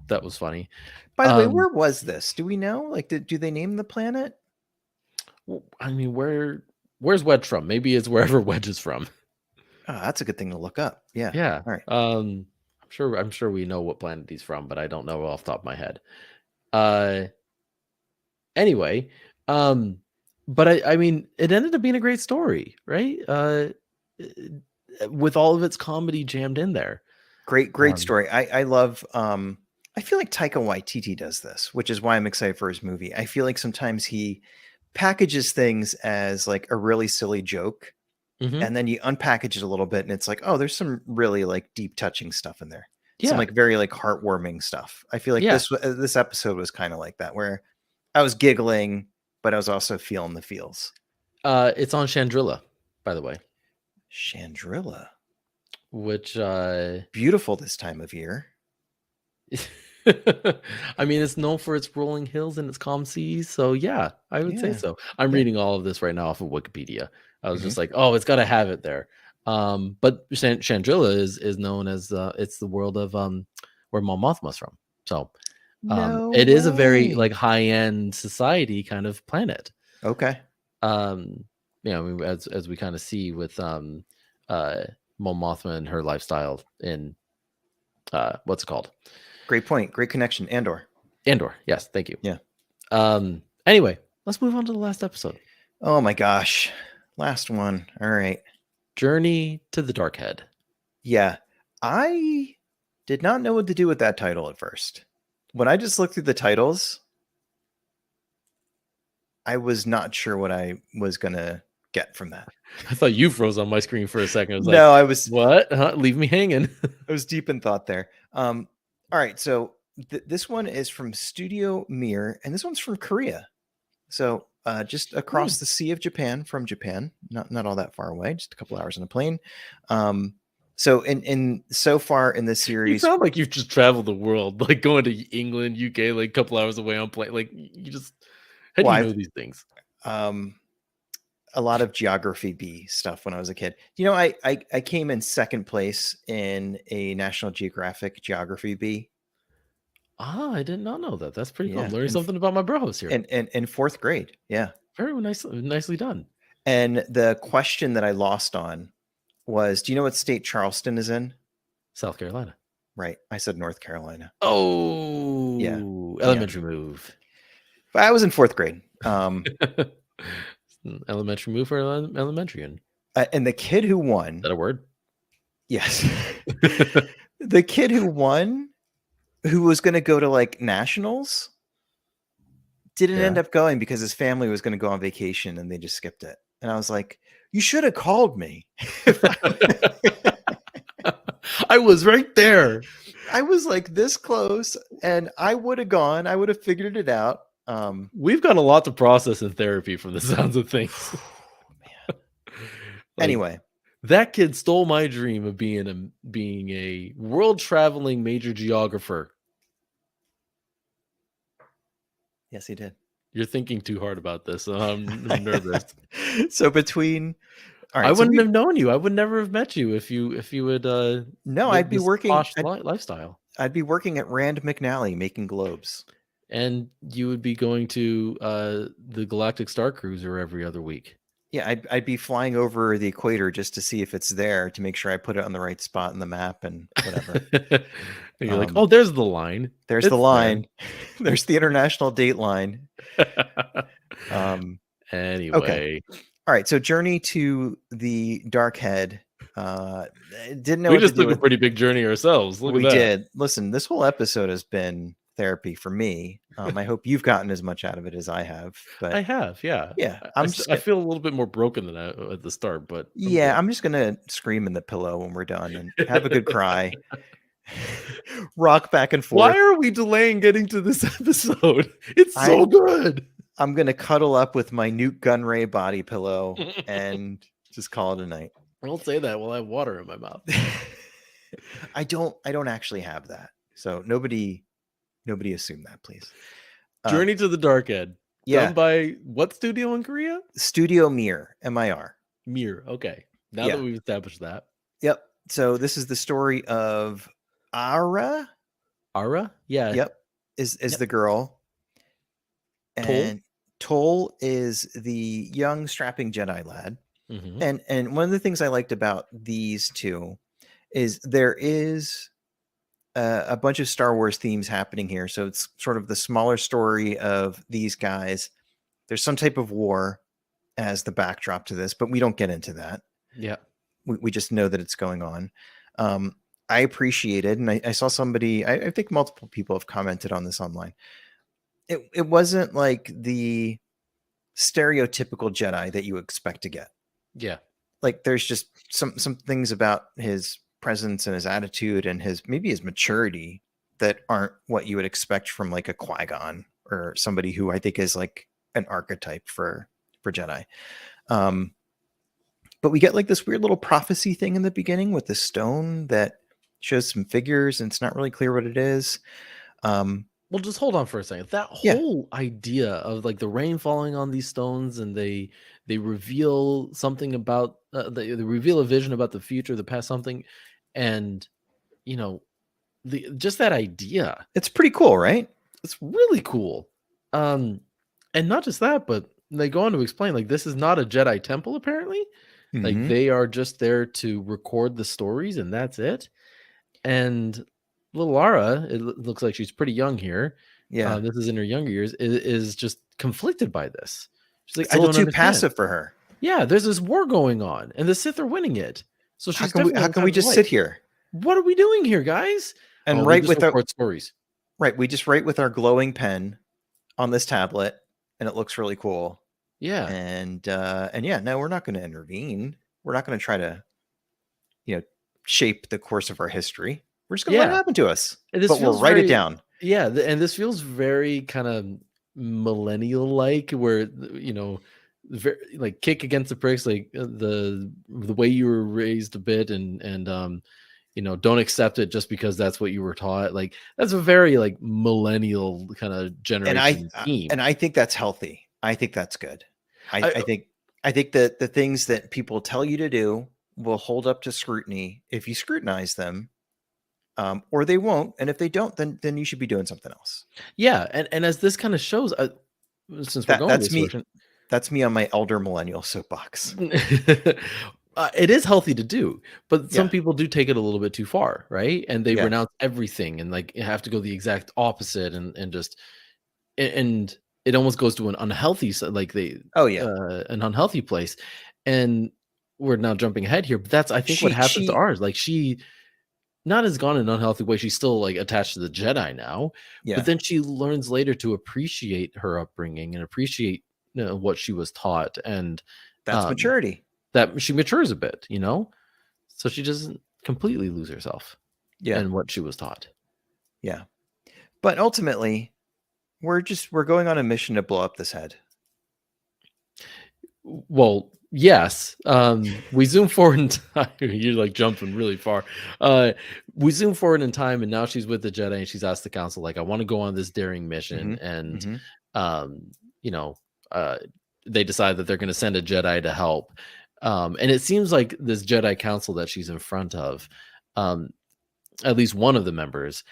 That was funny. By the way, Um, where was this? Do we know? Like, do they name the planet? I mean, where's Wedge from? Maybe it's wherever Wedge is from. Oh, that's a good thing to look up. Yeah. Yeah. All right. I'm sure we know what planet he's from, but I don't know off the top of my head. Uh anyway, but I mean it ended up being a great story, right? With all of its comedy jammed in there. Great Um, story. I love I feel like Taika Waititi does this, which is why I'm excited for his movie. I feel like sometimes he packages things as like a really silly joke, mhm. and then you unpackage it a little bit and it's like, oh, there's some really like deep touching stuff in there. Some Yeah. like very like heartwarming stuff. I feel like Yeah. this episode was kind of like that, where I was giggling, but I was also feeling the feels. It's on Chandrilla, by the way, Chandrilla. which Beautiful this time of year. I mean, it's known for its rolling hills and its calm seas. So yeah, I would say Yeah. so. I'm Yeah. reading all of this right now off of Wikipedia. I was Mhm. just like, oh, it's got to have it there. But Chandrilla is known as it's the world of where Mon Mothma's from. So No it is a very like way. high end society kind of planet. Okay. Um, I mean, as we kind of see with uh Mon Mothma and her lifestyle in what's it called? Great point. Great connection. Andor. Andor. Yes, thank you. Yeah. Anyway, let's move on to the last episode. Oh my gosh. Last one. All right. Journey to the Dark Head. Yeah. I did not know what to do with that title at first. When I just looked through the titles, I was not sure what I was going to get from that. I thought you froze on my screen for a second. I was like, No, I was what? Huh? Leave me hanging. deep in thought there. All right, so this one is from Studio Mir, and this one's from Korea. So just across the Sea of Japan from Japan, not all that far away, just a couple hours on a plane. So in so far in the You series, sound like you've just traveled the world, like going to England, UK, like a couple hours away on plane. Like you just, how do well, you know these things? um, a lot of geography B stuff when I was a kid. You know, I came in second place in a National Geographic Geography B. Ah, I did not know that. That's pretty cool. I'm Yeah, learning something about my bros here. in fourth grade. Yeah, Very nicely done. and the question that I lost on was, do you know what state Charleston is in? South Carolina. Right, I said North Carolina. Yeah, Oh, yeah. elementary move. But I was in fourth grade. Elementary move for elementary. Is And the kid who won, that a word? yes, the kid who won, who was going to go to like nationals, didn't end up going because his family was going to go on vacation and they just skipped it. And I was like, you should have called me. I was right there. I was like this close and I would have gone. I would have figured it out. We've got a lot to process in therapy from the sounds of things. Man. Anyway, that kid stole my dream of being a world traveling major geographer. Yes, he did. You're thinking too hard about this. So I'm nervous. So between, all right, I wouldn't have known you. I would never have met you if you would. No, I'd be working posh lifestyle. I'd be working at Rand McNally making globes, and you would be going to the Galactic Starcruiser every other week. Yeah, I'd be flying over the equator just to see if it's there to make sure I put it on the right spot in the map and whatever. And you're like, oh, there's the line. There's the line. There's the international date line. Anyway. Okay. All right. So Journey to the Dark Head. Didn't know we just took a pretty big journey ourselves. We did. Listen, this whole episode has been therapy for me. I hope you've gotten as much out of it as I have. But I have, yeah. Yeah. I feel a little bit more broken than at the start, but I'm just gonna scream in the pillow when we're done and have a good cry. Rock back and forth. Why are we delaying getting to this episode? It's so good. I'm gonna cuddle up with my Newt Gunray body pillow and just call it a night. Don't say that while I have water in my mouth. I don't actually have that. So nobody assume that, please. Journey to the Dark Head. Yeah. Done by what studio in Korea? Studio Mir, MIR. Mir. Okay. Now that we've established that. Yep. So this is the story of Ara. Ara? Yeah. Yep. Is the girl. And Toll is the young strapping Jedi lad. Mm-hmm. And one of the things I liked about these two is there is a bunch of Star Wars themes happening here. So it's sort of the smaller story of these guys. There's some type of war as the backdrop to this, but we don't get into that. Yeah. We just know that it's going on. I appreciated, and I saw somebody, I think multiple people have commented on this online. It wasn't like the stereotypical Jedi that you expect to get. Yeah. Like there's just some things about his presence and his attitude and maybe his maturity that aren't what you would expect from like a Qui-Gon or somebody who I think is like an archetype for Jedi. But we get like this weird little prophecy thing in the beginning with the stone that shows some figures and it's not really clear what it is. Well, just hold on for a second. That whole idea of like the rain falling on these stones and they reveal something about they reveal a vision about the future, the past, something, and just that idea. It's pretty cool, right? It's really cool. And not just that, but they go on to explain like this is not a Jedi temple apparently. Mm-hmm. Like they are just there to record the stories and that's it. And little Lara, it looks like she's pretty young here. Yeah, this is in her younger years. Is just conflicted by this. She's like, it's a little too passive for her. Yeah, there's this war going on, and the Sith are winning it. So she's how can we just sit here? What are we doing here, guys? And write with our stories. Right, we just write with our glowing pen on this tablet, and it looks really cool. Yeah, and yeah, no, we're not going to intervene. We're not going to try to, shape the course of our history. We're just going to let it happen to us, but we'll write it down. Yeah, and this feels very kind of millennial-like, where very, like kick against the pricks, like the way you were raised a bit, and don't accept it just because that's what you were taught. Like that's a very like millennial kind of generation theme. And I think that's healthy. I think that's good. I think I think that the things that people tell you to do will hold up to scrutiny if you scrutinize them, or they won't. And if they don't, then you should be doing something else. Yeah, and as this kind of shows, since we're That going that's this me. direction, That's me on my elder millennial soapbox. it is healthy to do, but some Yeah. people do take it a little bit too far, right? And they Yeah. renounce everything and like have to go the exact opposite, and just and it almost goes to an unhealthy like they Oh yeah. an unhealthy place. And we're now jumping ahead here, but that's I think what happens to She. ours. Like she not has gone an unhealthy way. She's still like attached to the Jedi now, but Yeah. then she learns later to appreciate her upbringing and appreciate what she was taught, and That's um, maturity. that she matures a bit, so she doesn't completely lose herself Yeah. in what she was taught. Yeah. But ultimately, we're going on a mission to blow up this head. Well, yes. We zoom forward in time. You're like jumping really far. We zoom forward in time, and now she's with the Jedi, and she's asked the council, like, I want to go on this daring mission. Mm-hmm. And, Mm-hmm. um, you know, uh, they decide that they're going to send a Jedi to help. And it seems like this Jedi council that she's in front of, um, at least one of the members,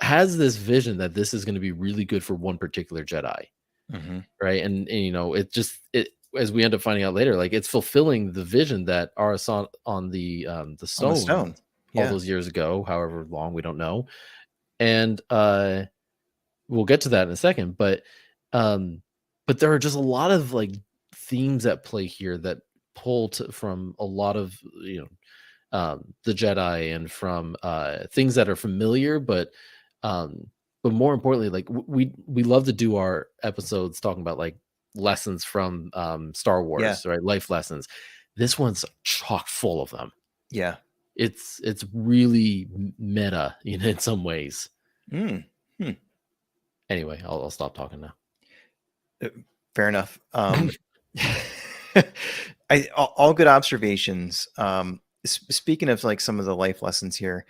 has this vision that this is going to be really good for one particular Jedi. Mm-hmm. Right, and it just it as we end up finding out later, like, it's fulfilling the vision that Ara saw on the On the stone stone. all Yeah. those years ago, however long, we don't know. And, we'll get to that in a second, um, but there are just a lot of, like, themes at play here that pull from a lot of, the Jedi, and from things that are familiar, um, but more importantly, like we love to do our episodes talking about like lessons from Star Yeah. Wars, right? Life lessons. This one's chock full of them. Yeah. It's really meta, in some ways. Mm. Hmm. Anyway, I'll stop talking now. Fair enough. All good observations. Speaking of like some of the life lessons here,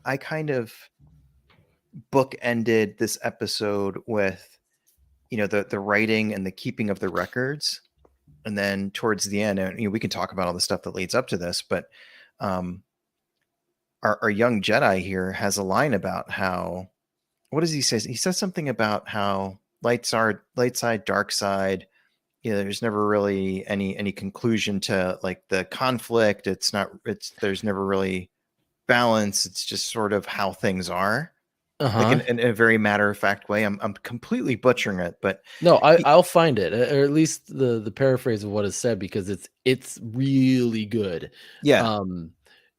I kind of bookended this episode with the writing and the keeping of the records, and then towards the end, and we can talk about all the stuff that leads up to this, but um, our young Jedi here has a line about how, what does he say? He says something about how light side, dark side. There's never really any conclusion to like the conflict. There's never really balance. It's just sort of how things are, like Uh-huh. in a very matter of fact way. I'm completely butchering it, but No, he, I'll find it, or at least the paraphrase of what is said, because it's really good, yeah, um,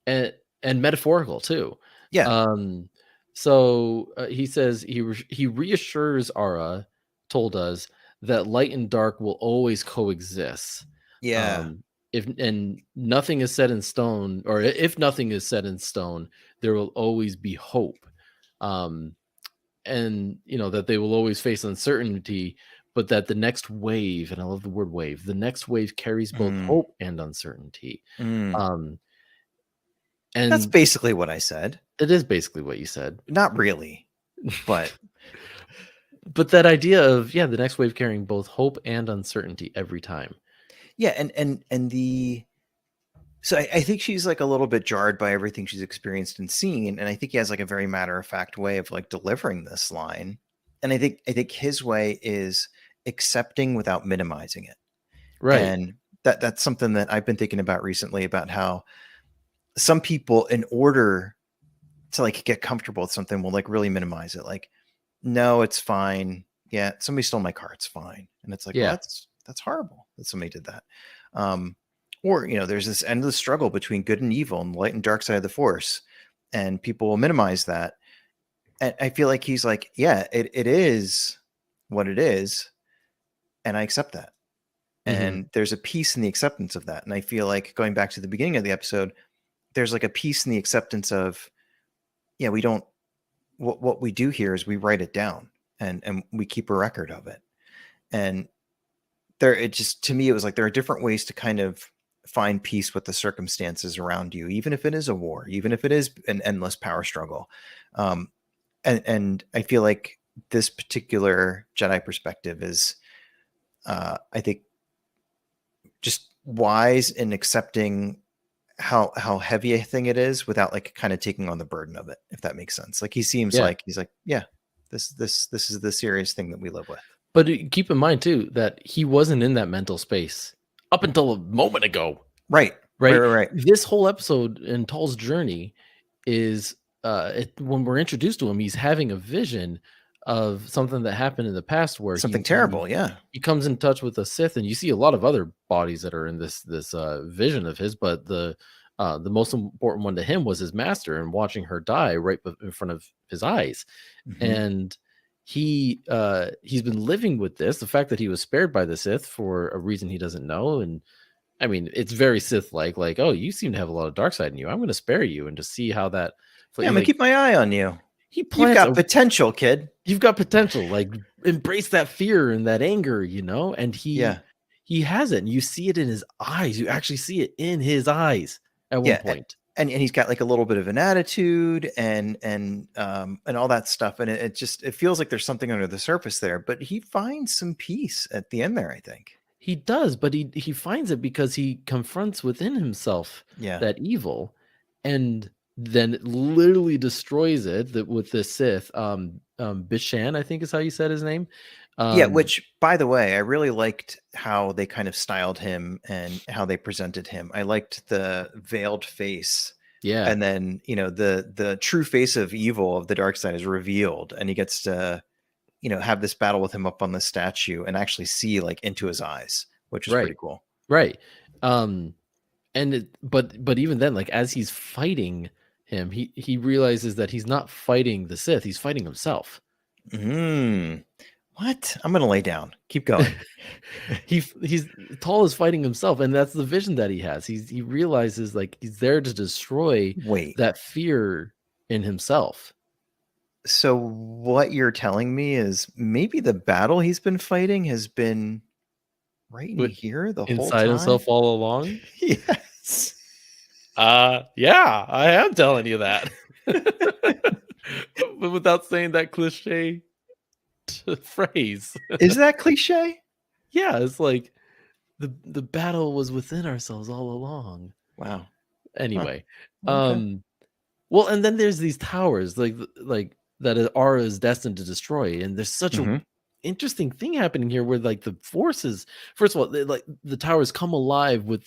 and metaphorical too. yeah, Um, so he says he reassures Ara, told us that light and dark will always coexist. yeah. If and nothing is set in stone, or if nothing is set in stone, there will always be hope. Um, and that they will always face uncertainty, but that the next wave, and I love the word wave, the next wave carries both Mm, hope and uncertainty. mm. um That's and basically what I said. it is basically what you said. Not really, but But that idea of, yeah, the next wave carrying both hope and uncertainty every time. yeah, and the so I think she's like a little bit jarred by everything she's experienced and seen, and I think he has like a very matter of fact way of like delivering this line, and I think his way is accepting without minimizing it, Right. and that's something that I've been thinking about recently about how some people, in order to like get comfortable with something, will like really minimize it, like, no, it's fine. Yeah, somebody stole my car. It's fine. And it's like, well, Yeah. that's horrible that somebody did that. Um, or there's this endless struggle between good and evil and the light and dark side of the force, and people will minimize that. And I feel like he's like, yeah, it is what it is, and I accept that. Hmm. And there's a peace in the acceptance of that. And I feel like going back to the beginning of the episode, there's like a peace in the acceptance of, yeah, we don't. What we do here is we write it down, and we keep a record of it. And it just, to me, it was like there are different ways to kind of find peace with the circumstances around you, even if it is a war, even if it is an endless power struggle. um and I feel like this particular Jedi perspective is, I think, just wise in accepting how heavy a thing it is without like kind of taking on the burden of it, if that makes sense. Like he seems Yeah. like he's like, yeah, this is the serious thing that we live with. But keep in mind too that he wasn't in that mental space up until a moment ago, Right. Right. right? Right. Right. This whole episode in Tall's journey is when we're introduced to him, he's having a vision of something that happened in the past where Something terrible. Yeah. he comes in touch with a Sith, and you see a lot of other bodies that are in this vision of his, but the most important one to him was his master, and watching her die right in front of his eyes. Mm-hmm. And he's been living with this, the fact that he was spared by the Sith for a reason he doesn't know. And I mean, it's very Sith like, oh, you seem to have a lot of dark side in you, I'm going to spare you and just see how that Yeah, I'm gonna like keep my eye on you. he You've plants got potential, kid. you've got potential, like embrace that fear and that anger, and Yeah. he has it, and you see it in his eyes. You actually see it in his eyes at one Yeah. point. And he's got like a little bit of an attitude and all that stuff. And it feels like there's something under the surface there, but he finds some peace at the end there, I think. He does, but he finds it because he confronts within himself Yeah. that evil, and then literally destroys it with the Sith. Bishan, I think is how you said his name. Yeah, which by the way, I really liked how they kind of styled him and how they presented him. I liked the veiled face. Yeah, And then, the true face of evil of the dark side is revealed, and he gets to, have this battle with him up on the statue and actually see like into his eyes, which is pretty right, cool. right. But even then, like as he's fighting him, he realizes that he's not fighting the Sith, he's fighting himself. What? I'm gonna lay down. Keep going. He's Tall is fighting himself, and that's the vision that he has. He realizes like he's there to destroy Wait. that fear in himself. So what you're telling me is maybe the battle he's been fighting has been right in But here the whole inside time? himself all along. Yes. Yeah, I am telling you that. But without saying that cliche phrase. Is that cliche? Yeah, it's like the battle was within ourselves all along. Wow. Anyway, Okay. well, and then there's these towers like that Aura is destined to destroy, and there's such a Mm-hmm. interesting thing happening here where like the forces, first of all, like the towers come alive with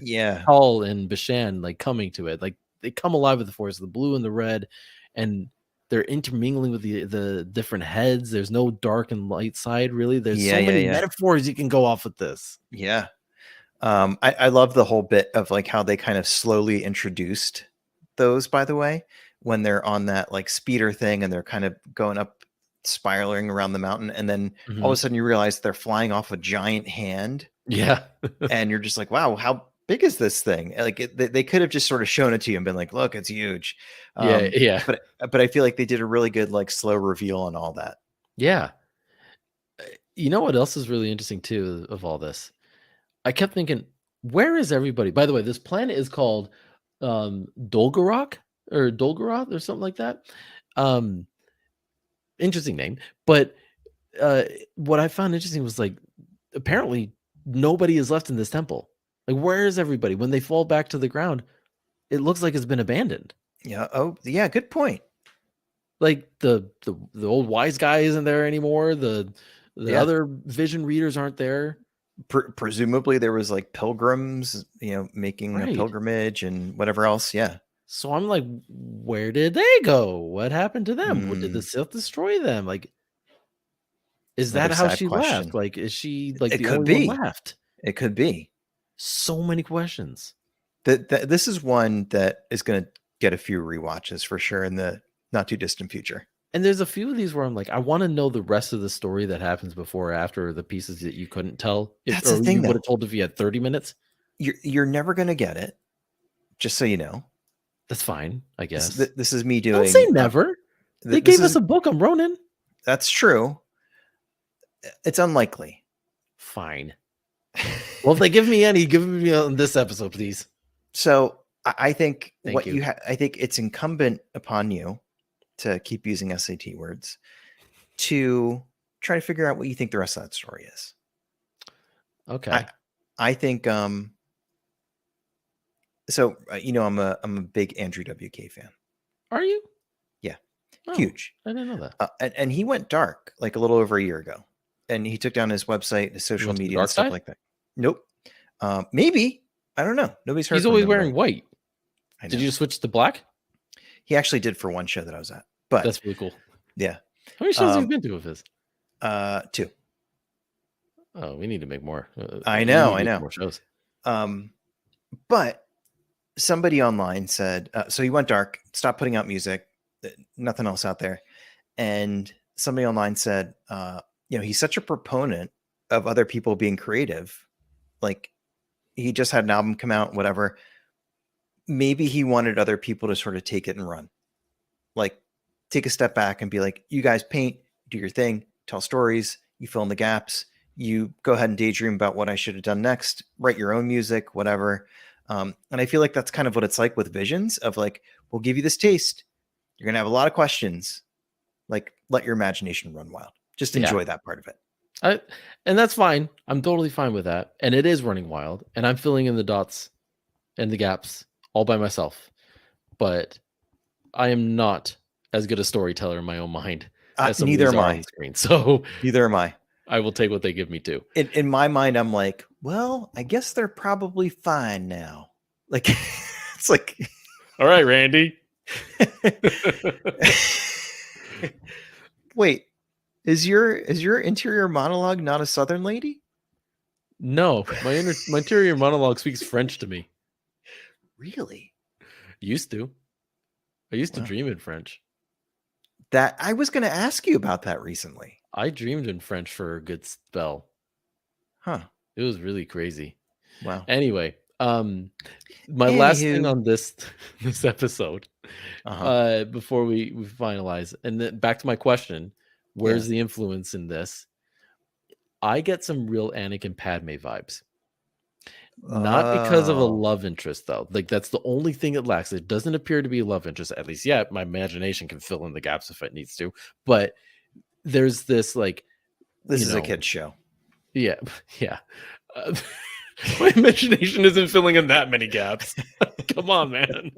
Yeah. Hall and Bishan like coming to it, like they come alive with the force, the blue and the red, and they're intermingling with the different heads. There's no dark and light side really. There's Yeah, so yeah, many yeah. metaphors you can go off with this. Yeah. I love the whole bit of like how they kind of slowly introduced those, by the way, when they're on that like speeder thing and they're kind of going up, spiraling around the mountain, and then all of a sudden you realize they're flying off a giant hand, Yeah. and you're just like, wow, how big is this thing? Like they could have just sort of shown it to you and been like, look, it's huge. Yeah. But I feel like they did a really good like slow reveal on all that. Yeah. You know what else is really interesting too of all this? I kept thinking, where is everybody? By the way, this planet is called Dolgarok or Dolgaroth or something like that. Um Interesting name. But what I found interesting was like apparently nobody is left in this temple. Like where is everybody? When they fall back to the ground, it looks like it's been abandoned. Yeah. Oh, yeah. Good point. Like the old wise guy isn't there anymore. The Yeah. other vision readers aren't there. Presumably there was like pilgrims, making a Right. pilgrimage and whatever else. Yeah. So I'm like, where did they go? What happened to them? What did the Mm, Sith destroy them? Like, is that another how sad she left? question. Like, is she like It the could only one be. left? It could be. So many questions. This is one that is going to get a few rewatches for sure in the not too distant future. And there's a few of these where I'm like, I want to know the rest of the story that happens before or after, the pieces that you couldn't tell, That's the or thing, you would though. have told if you had 30 minutes. You're never going to get it, just so you know. That's fine, I This, guess. this is me doing. Don't say never. They This gave us is a book on Ronin. that's true. It's unlikely. Fine. Well, if they give me any, give me on this episode, please. So I think Thank you. I think it's incumbent upon you to keep using SAT words to try to figure out what you think the rest of that story is. Okay. I think so I'm a big Andrew WK fan. Are you? Yeah. Oh, Huge. I didn't know that. And he went dark like a little over a year ago, and he took down his website, his He social went to the media and dark stuff side? like that. Nope. Maybe, I don't know. Nobody's heard He's from always him, wearing but white. I Did know you switch to black? he actually did for one show that I was at. But That's really cool. yeah, How many shows have you been to of his? 2. Oh, we need to make more. I You know, need I to do know. more shows. But somebody online said, so he went dark, stopped putting out music, nothing else out there. And somebody online said, he's such a proponent of other people being creative. Like, he just had an album come out, whatever. Maybe he wanted other people to sort of take it and run. Like, take a step back and be like, you guys paint, do your thing, tell stories, you fill in the gaps, you go ahead and daydream about what I should have done next, write your own music, whatever. And I feel like that's kind of what it's like with Visions of like, we'll give you this taste. You're going to have a lot of questions. Like, let your imagination run wild. Just enjoy that part of it. And that's fine. I'm totally fine with that. And it is running wild. And I'm filling in the dots and the gaps all by myself. But I am not as good a storyteller in my own mind as some of Neither these am are I. on the screen. So neither am I. I will take what they give me too. In my mind, I'm like, well, I guess they're probably fine now. Like, it's like, all right, Randy. Wait, is your interior monologue not a Southern lady? No, my interior monologue speaks French to me. Really? Used to. I used to dream in French. That I was going to ask you about that recently. I dreamed in French for a good spell. Huh. It was really crazy. Wow. Anyway, my last thing on this episode, before we finalize, and then back to my question, where's the influence in this? I get some real Anakin Padme vibes. Not because of a love interest, though. Like, that's the only thing it lacks. It doesn't appear to be a love interest, at least yet. My imagination can fill in the gaps if it needs to. But there's this, like, this is a kid's show. Yeah. Yeah. My imagination isn't filling in that many gaps. Come on, man.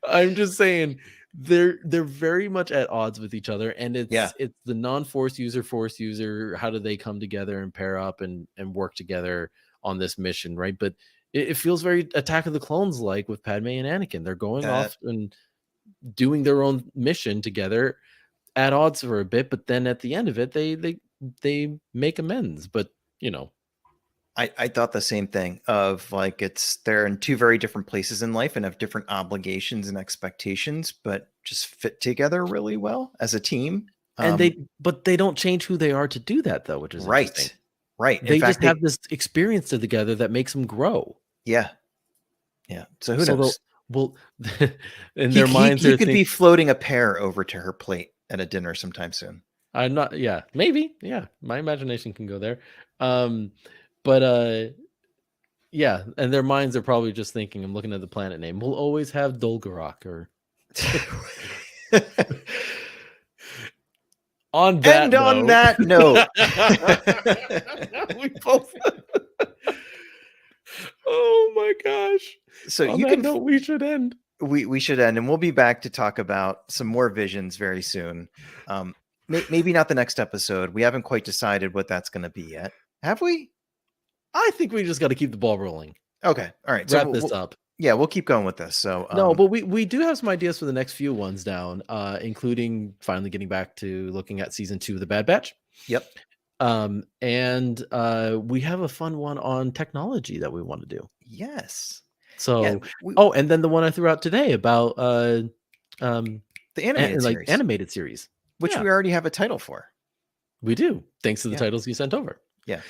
I'm just saying they're very much at odds with each other, and it's the non-force user, force user. How do they come together and pair up and work together on this mission, right? But it feels very Attack of the Clones like with Padme and Anakin. They're going off and doing their own mission together at odds for a bit, but then at the end of it, they make amends. But I thought the same thing of like, they're in two very different places in life and have different obligations and expectations, but just fit together really well as a team. And they don't change who they are to do that, though, which is interesting. Right. They just have this experience together that makes them grow. Yeah. So who knows? Well, in their minds, he could be floating a pear over to her plate at a dinner sometime soon. I'm not. Yeah, maybe. Yeah, my imagination can go there. But yeah, and their minds are probably just thinking. I'm looking at the planet name. We'll always have Dolgarok or. On that note, we both. Oh my gosh! So we should end. We should end, and we'll be back to talk about some more Visions very soon. Maybe not the next episode. We haven't quite decided what that's going to be yet. Have we? I think we just got to keep the ball rolling. Okay. All right. Wrap this up. Yeah, we'll keep going with this. So no, but we do have some ideas for the next few ones down, including finally getting back to looking at season 2 of the Bad Batch. Yep. And we have a fun one on technology that we want to do. Yes. So and then the one I threw out today about the animated series, which we already have a title for. We do, thanks to the titles you sent over. Yeah.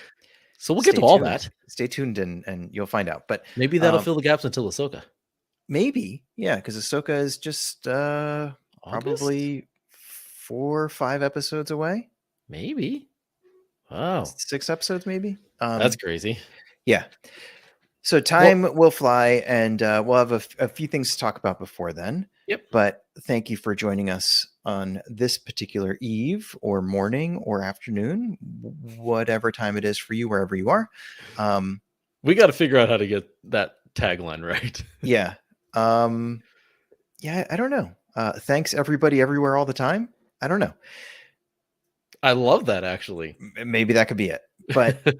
So we'll get to all that. Stay tuned and you'll find out. But maybe that'll fill the gaps until Ahsoka. Maybe, yeah, because Ahsoka is just probably 4 or 5 episodes away. Maybe. Wow. 6 episodes, maybe. That's crazy. Yeah. So time will fly, and we'll have a few things to talk about before then. Yep. But thank you for joining us on this particular eve or morning or afternoon, whatever time it is for you, wherever you are. We got to figure out how to get that tagline right. Yeah. Yeah, I don't know. Thanks everybody everywhere all the time. I don't know. I love that, actually. Maybe that could be it. But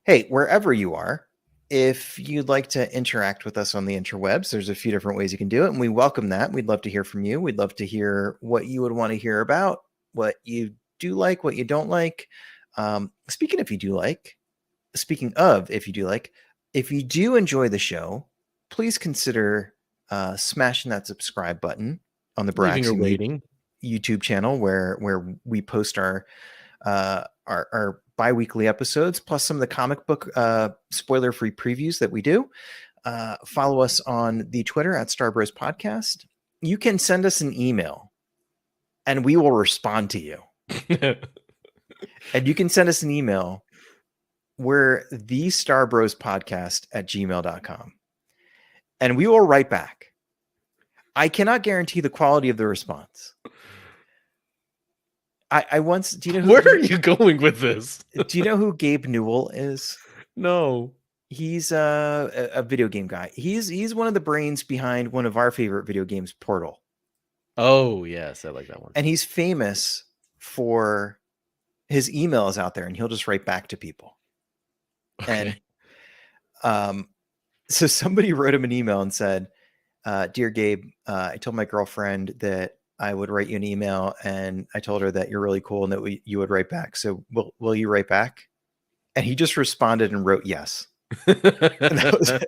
hey, wherever you are, if you'd like to interact with us on the interwebs, there's a few different ways you can do it, and we welcome that. We'd love to hear from you. We'd love to hear what you would want to hear about, what you do like, what you don't like. Speaking of, if you do like, if you do enjoy the show, please consider smashing that subscribe button on the Leaving a Braxy rating. YouTube channel where we post our bi-weekly episodes, plus some of the comic book spoiler-free previews that we do. Follow us on the Twitter at Starbros Podcast. You can send us an email and we will respond to you. And you can send us an email. We're the Starbros Podcast at gmail.com. And we will write back. I cannot guarantee the quality of the response. I once, do you know Where are you going with this? Do you know who Gabe Newell is? No. He's a video game guy. He's one of the brains behind one of our favorite video games, Portal. Oh, yes, I like that one. And he's famous for his emails out there, and he'll just write back to people. Okay. And so somebody wrote him an email and said, "Dear Gabe, I told my girlfriend that I would write you an email, and I told her that you're really cool and that you would write back. So will you write back?" And he just responded and wrote yes. And that was it.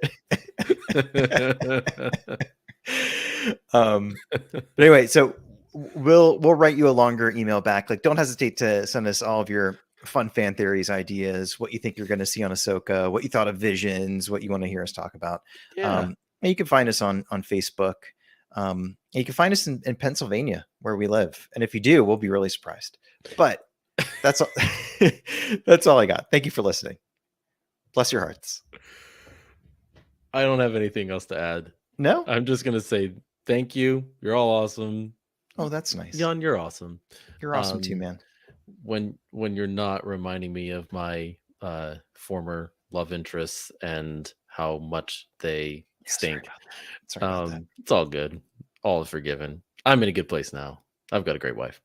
But anyway, so we'll write you a longer email back. Like, don't hesitate to send us all of your fun fan theories, ideas, what you think you're going to see on Ahsoka, what you thought of Visions, what you want to hear us talk about. Yeah. And you can find us on Facebook. And you can find us in Pennsylvania, where we live. And if you do, we'll be really surprised. But that's all. That's all I got. Thank you for listening. Bless your hearts. I don't have anything else to add. No? I'm just going to say thank you. You're all awesome. Oh, that's nice. Jan, you're awesome. You're awesome too, man. When you're not reminding me of my former love interests and how much they stink. Sorry about that. It's all good. All is forgiven. I'm in a good place now. I've got a great wife.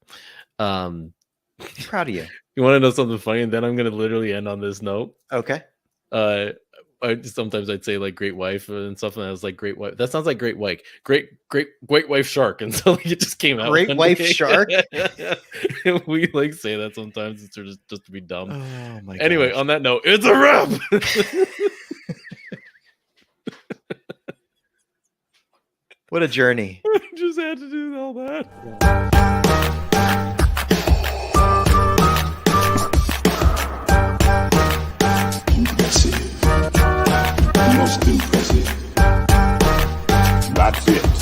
I'm proud of you. You want to know something funny? And then I'm going to literally end on this note. Okay. Sometimes I'd say like great wife and stuff, and I was like great wife. That sounds like great wife, great wife shark, and so like, it just came out. Great wife shark. We like say that sometimes it's just to be dumb. Oh my. Anyway, gosh. on that note, it's a wrap. What a journey. I just had to do all that. Impressive. Most impressive. That's it.